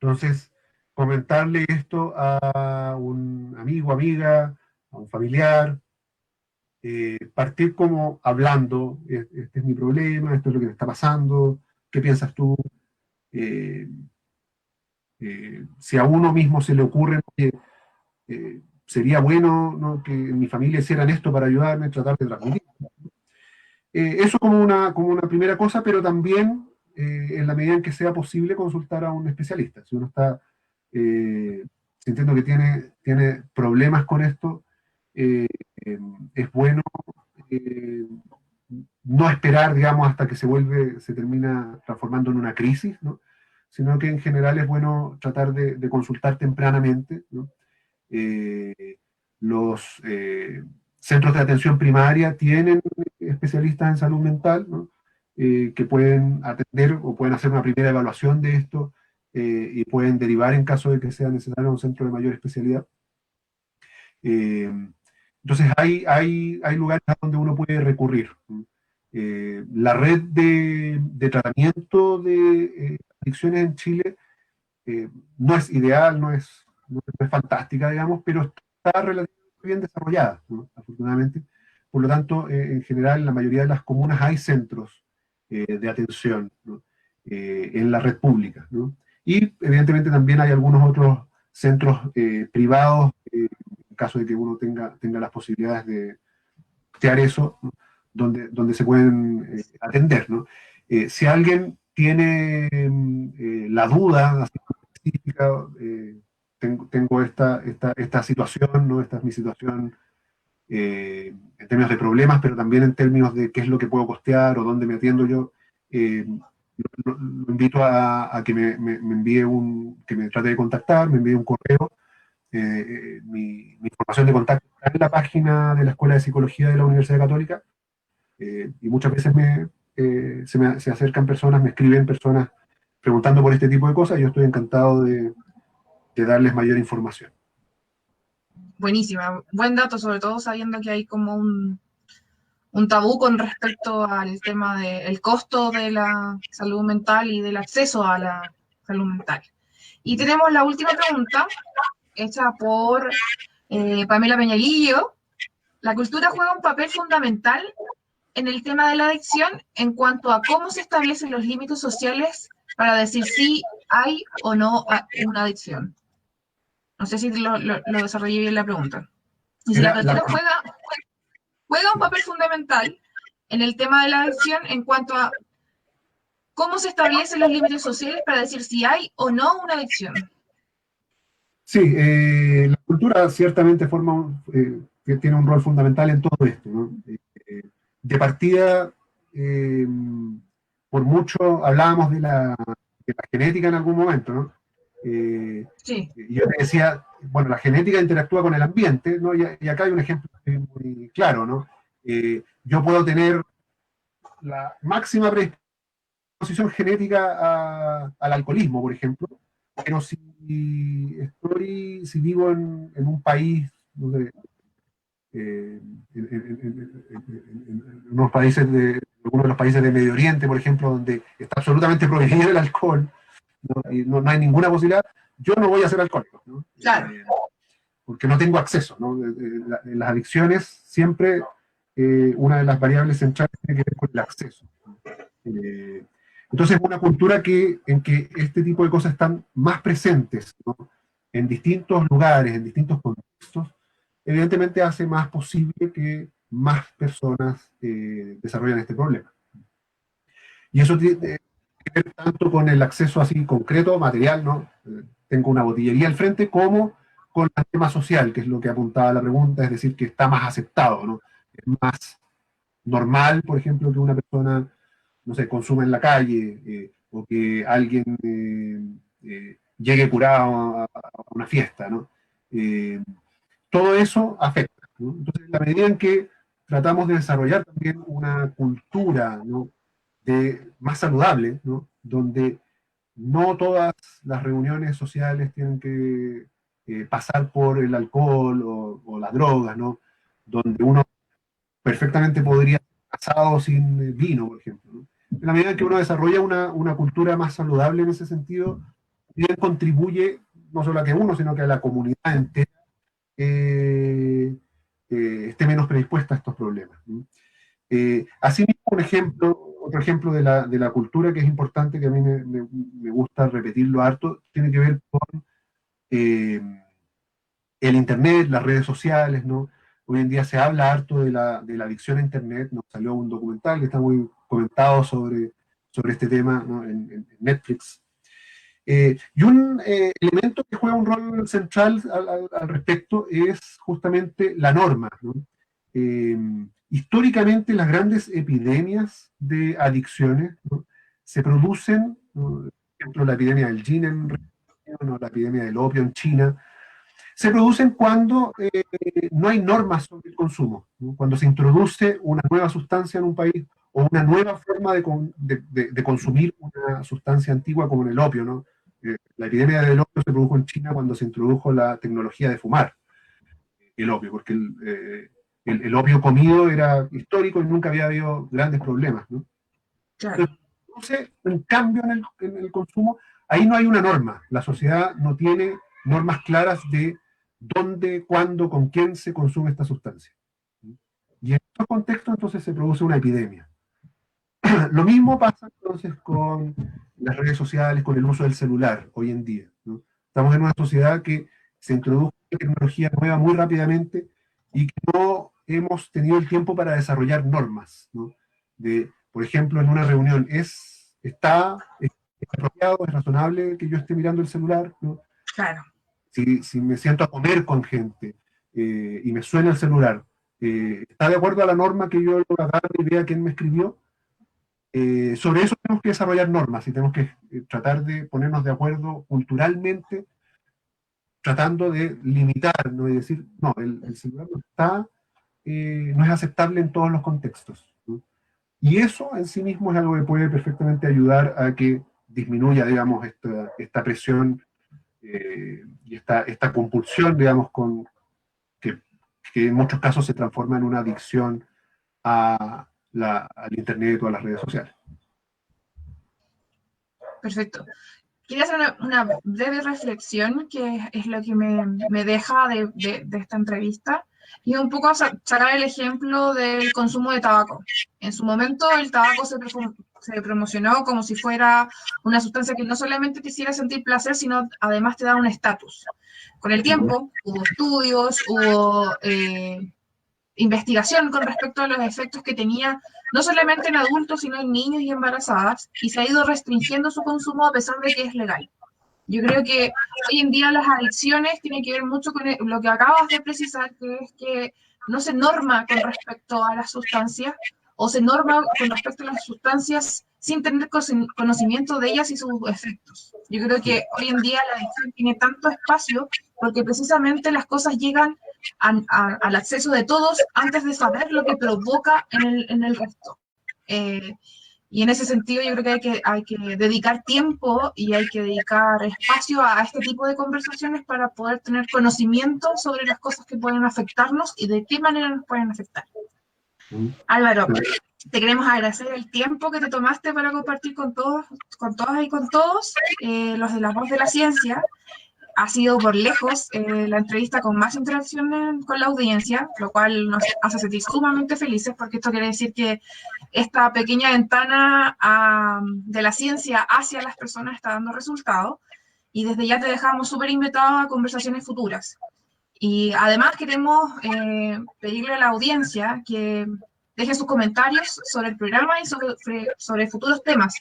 Entonces, comentarle esto a un amigo, amiga, a un familiar, partir como hablando, este es mi problema, esto es lo que me está pasando, ¿qué piensas tú? Eh, si a uno mismo se le ocurre, oye, sería bueno, ¿no?, que en mi familia hicieran esto para ayudarme, tratar de transmitir. Eso como una primera cosa, pero también, en la medida en que sea posible, consultar a un especialista. Si uno está sintiendo que tiene problemas con esto, eh, es bueno eh, no esperar, digamos, hasta que se termina transformando en una crisis, ¿no?, sino que en general es bueno tratar de consultar tempranamente, ¿no? Eh, los centros de atención primaria tienen especialistas en salud mental, ¿no?, que pueden atender o pueden hacer una primera evaluación de esto, y pueden derivar en caso de que sea necesario a un centro de mayor especialidad. Eh, entonces hay lugares a donde uno puede recurrir, ¿no? La red de tratamiento de adicciones en Chile no es ideal, no es fantástica, digamos, pero está relativamente bien desarrollada, ¿no?, afortunadamente. Por lo tanto, en general, en la mayoría de las comunas hay centros de atención, ¿no?, en la red pública, ¿no? Y evidentemente también hay algunos otros centros privados, en caso de que uno tenga las posibilidades de crear eso, ¿no?, donde se pueden atender, ¿no? Si alguien tiene la duda así específica, tengo esta situación, ¿no? Esta es mi situación en términos de problemas, pero también en términos de qué es lo que puedo costear o dónde me atiendo yo. Lo invito a que me envíe que me trate de contactar, me envíe un correo. Mi información de contacto está en la página de la Escuela de Psicología de la Universidad Católica, y muchas veces se acercan personas, me escriben personas preguntando por este tipo de cosas, y yo estoy encantado de darles mayor información. Buenísima, buen dato, sobre todo sabiendo que hay como un tabú con respecto al tema del costo de la salud mental y del acceso a la salud mental. Y tenemos la última pregunta, hecha por Pamela Peñalillo. La cultura juega un papel fundamental en el tema de la adicción en cuanto a cómo se establecen los límites sociales para decir si hay o no una adicción. No sé si lo desarrollé bien la pregunta. Y si la cultura juega un papel fundamental en el tema de la adicción en cuanto a cómo se establecen los límites sociales para decir si hay o no una adicción. Sí, la cultura ciertamente que tiene un rol fundamental en todo esto, ¿no? De partida, eh, por mucho hablábamos de la genética en algún momento, ¿no? Sí. Yo te decía, bueno, la genética interactúa con el ambiente, ¿no? Y acá hay un ejemplo muy claro, ¿no? Yo puedo tener la máxima predisposición genética al alcoholismo, por ejemplo, pero si vivo en un país, no sé, en unos países algunos de los países de Medio Oriente, por ejemplo, donde está absolutamente prohibido el alcohol, ¿no? Y no hay ninguna posibilidad, yo no voy a ser alcohólico, ¿no? Claro. Porque no tengo acceso, ¿no? En las adicciones siempre una de las variables centrales tiene que ver con el acceso. Eh, entonces es una cultura en que este tipo de cosas están más presentes, ¿no?, en distintos lugares, en distintos contextos, evidentemente hace más posible que más personas desarrollen este problema. Y eso tiene que ver tanto con el acceso así concreto, material, ¿no? Tengo una botillería al frente, como con el tema social, que es lo que apuntaba la pregunta, es decir, que está más aceptado, ¿no? Es más normal, por ejemplo, que una persona, no sé, consuma en la calle, o que alguien llegue curado a una fiesta, ¿no? Todo eso afecta, ¿no? Entonces, en la medida en que tratamos de desarrollar también una cultura, ¿no?, más saludable, ¿no?, donde no todas las reuniones sociales tienen que pasar por el alcohol o las drogas, ¿no?, donde uno perfectamente podría estar casado sin vino, por ejemplo, ¿no? En la medida en que uno desarrolla una cultura más saludable en ese sentido, bien contribuye no solo a que uno, sino que a la comunidad entera esté menos predispuesta a estos problemas, ¿no? Asimismo, otro ejemplo de la cultura que es importante, que a mí me gusta repetirlo harto, tiene que ver con el Internet, las redes sociales, ¿no? Hoy en día se habla harto de la adicción a Internet. Nos salió un documental que está muy comentado sobre este tema, ¿no? En Netflix. Y un elemento que juega un rol central al respecto es justamente la norma, ¿no? Eh, Históricamente las grandes epidemias de adicciones, ¿no? Se producen, ¿no? Por ejemplo, la epidemia del gin en Reino Unido, ¿no? La epidemia del opio en China, se producen cuando no hay normas sobre el consumo, ¿no? Cuando se introduce una nueva sustancia en un país o una nueva forma de consumir una sustancia antigua como en el opio, ¿no? La epidemia del opio se produjo en China cuando se introdujo la tecnología de fumar el opio, porque el opio comido era histórico y nunca había habido grandes problemas, ¿no? Claro. Entonces, produce un cambio en el consumo, ahí no hay una norma, la sociedad no tiene normas claras de dónde, cuándo, con quién se consume esta sustancia. Y en estos contextos entonces se produce una epidemia. Lo mismo pasa entonces con las redes sociales, con el uso del celular hoy en día, ¿no? Estamos en una sociedad que se introdujo tecnología nueva muy rápidamente y que no hemos tenido el tiempo para desarrollar normas, ¿no? Por ejemplo, en una reunión, ¿está apropiado, es razonable que yo esté mirando el celular, ¿no? Claro. Si me siento a comer con gente y me suena el celular, ¿está de acuerdo a la norma que yo lo agarre y vea quién me escribió? Sobre eso tenemos que desarrollar normas y tenemos que tratar de ponernos de acuerdo culturalmente, tratando de limitar, ¿no? Y decir, no, el celular no es aceptable en todos los contextos, ¿no? Y eso en sí mismo es algo que puede perfectamente ayudar a que disminuya, digamos, esta presión y esta compulsión, digamos, que, que en muchos casos se transforma en una adicción al Internet o a las redes sociales. Perfecto. Quería hacer una breve reflexión, que es lo que me deja de esta entrevista, y un poco sacar el ejemplo del consumo de tabaco. En su momento el tabaco se promocionó como si fuera una sustancia que no solamente te hiciera sentir placer, sino además te da un estatus. Con el tiempo hubo estudios, hubo investigación con respecto a los efectos que tenía no solamente en adultos, sino en niños y embarazadas, y se ha ido restringiendo su consumo a pesar de que es legal. Yo creo que hoy en día las adicciones tienen que ver mucho con lo que acabas de precisar, que es que no se norma con respecto a las sustancias, o se norma con respecto a las sustancias sin tener conocimiento de ellas y sus efectos. Yo creo que hoy en día la adicción tiene tanto espacio porque precisamente las cosas llegan al acceso de todos antes de saber lo que provoca en el resto. Y en ese sentido yo creo que hay que dedicar tiempo y hay que dedicar espacio a este tipo de conversaciones para poder tener conocimiento sobre las cosas que pueden afectarnos y de qué manera nos pueden afectar. Álvaro, te queremos agradecer el tiempo que te tomaste para compartir con todos, con todas y con todos, los de La Voz de la Ciencia. Ha sido por lejos la entrevista con más interacción con la audiencia, lo cual nos hace sentir sumamente felices, porque esto quiere decir que esta pequeña ventana de la ciencia hacia las personas está dando resultados, y desde ya te dejamos súper invitados a conversaciones futuras. Y además queremos pedirle a la audiencia que deje sus comentarios sobre el programa y sobre futuros temas.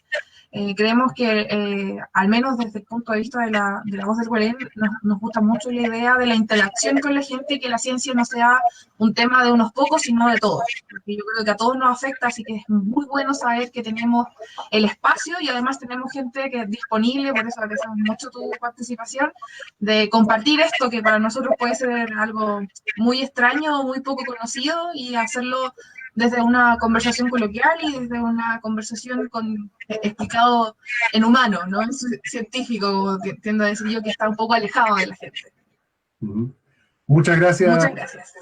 Creemos que, al menos desde el punto de vista de la Voz del Guarén, nos gusta mucho la idea de la interacción con la gente y que la ciencia no sea un tema de unos pocos, sino de todos. Porque yo creo que a todos nos afecta, así que es muy bueno saber que tenemos el espacio y además tenemos gente que es disponible, por eso agradecemos mucho tu participación, de compartir esto que para nosotros puede ser algo muy extraño o muy poco conocido, y hacerlo desde una conversación coloquial y desde una conversación explicado en humano, no en científico, que tiendo a decir yo, que está un poco alejado de la gente. Muchas gracias. Muchas gracias.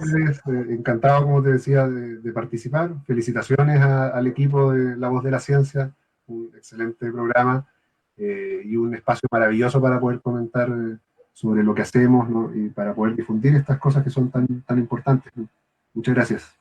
Encantado, como te decía, de participar. Felicitaciones al equipo de La Voz de la Ciencia, un excelente programa y un espacio maravilloso para poder comentar sobre lo que hacemos, ¿no? Y para poder difundir estas cosas que son tan importantes, ¿no? Muchas gracias.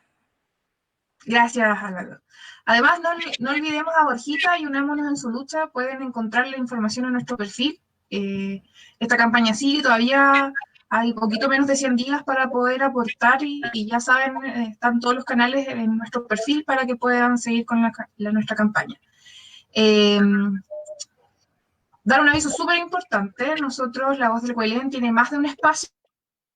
Gracias, Álvaro. Además, no olvidemos a Borjita y unámonos en su lucha. Pueden encontrar la información en nuestro perfil. Esta campaña sigue, todavía hay poquito menos de 100 días para poder aportar y ya saben, están todos los canales en nuestro perfil para que puedan seguir con nuestra campaña. Dar un aviso súper importante. Nosotros, La Voz del Huelén, tiene más de un espacio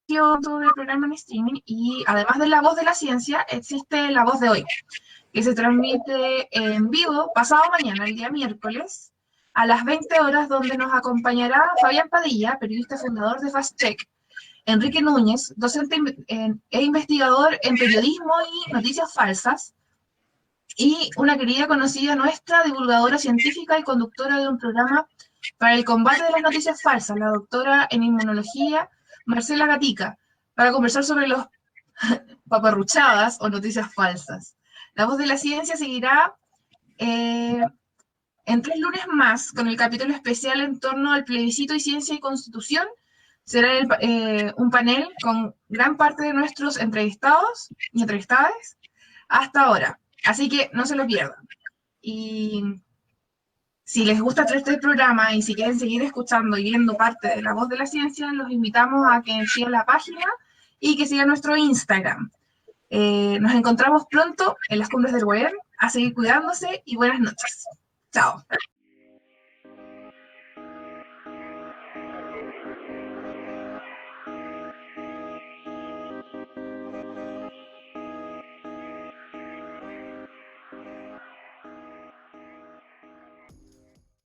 de programa en streaming y además de La Voz de la Ciencia, existe La Voz de Hoy, que se transmite en vivo pasado mañana, el día miércoles, a las 20 horas, donde nos acompañará Fabián Padilla, periodista fundador de Fast Check, Enrique Núñez, docente e investigador en periodismo y noticias falsas, y una querida conocida nuestra, divulgadora científica y conductora de un programa para el combate de las noticias falsas, la doctora en inmunología, Marcela Gatica, para conversar sobre los paparruchadas o noticias falsas. La Voz de la Ciencia seguirá en 3 lunes más con el capítulo especial en torno al plebiscito y ciencia y constitución. Será un panel con gran parte de nuestros entrevistados y entrevistadas hasta ahora. Así que no se lo pierdan. Y si les gusta este programa y si quieren seguir escuchando y viendo parte de La Voz de la Ciencia, los invitamos a que sigan la página y que sigan nuestro Instagram. Nos encontramos pronto en las Cumbres del Huelén. A seguir cuidándose y buenas noches. Chao.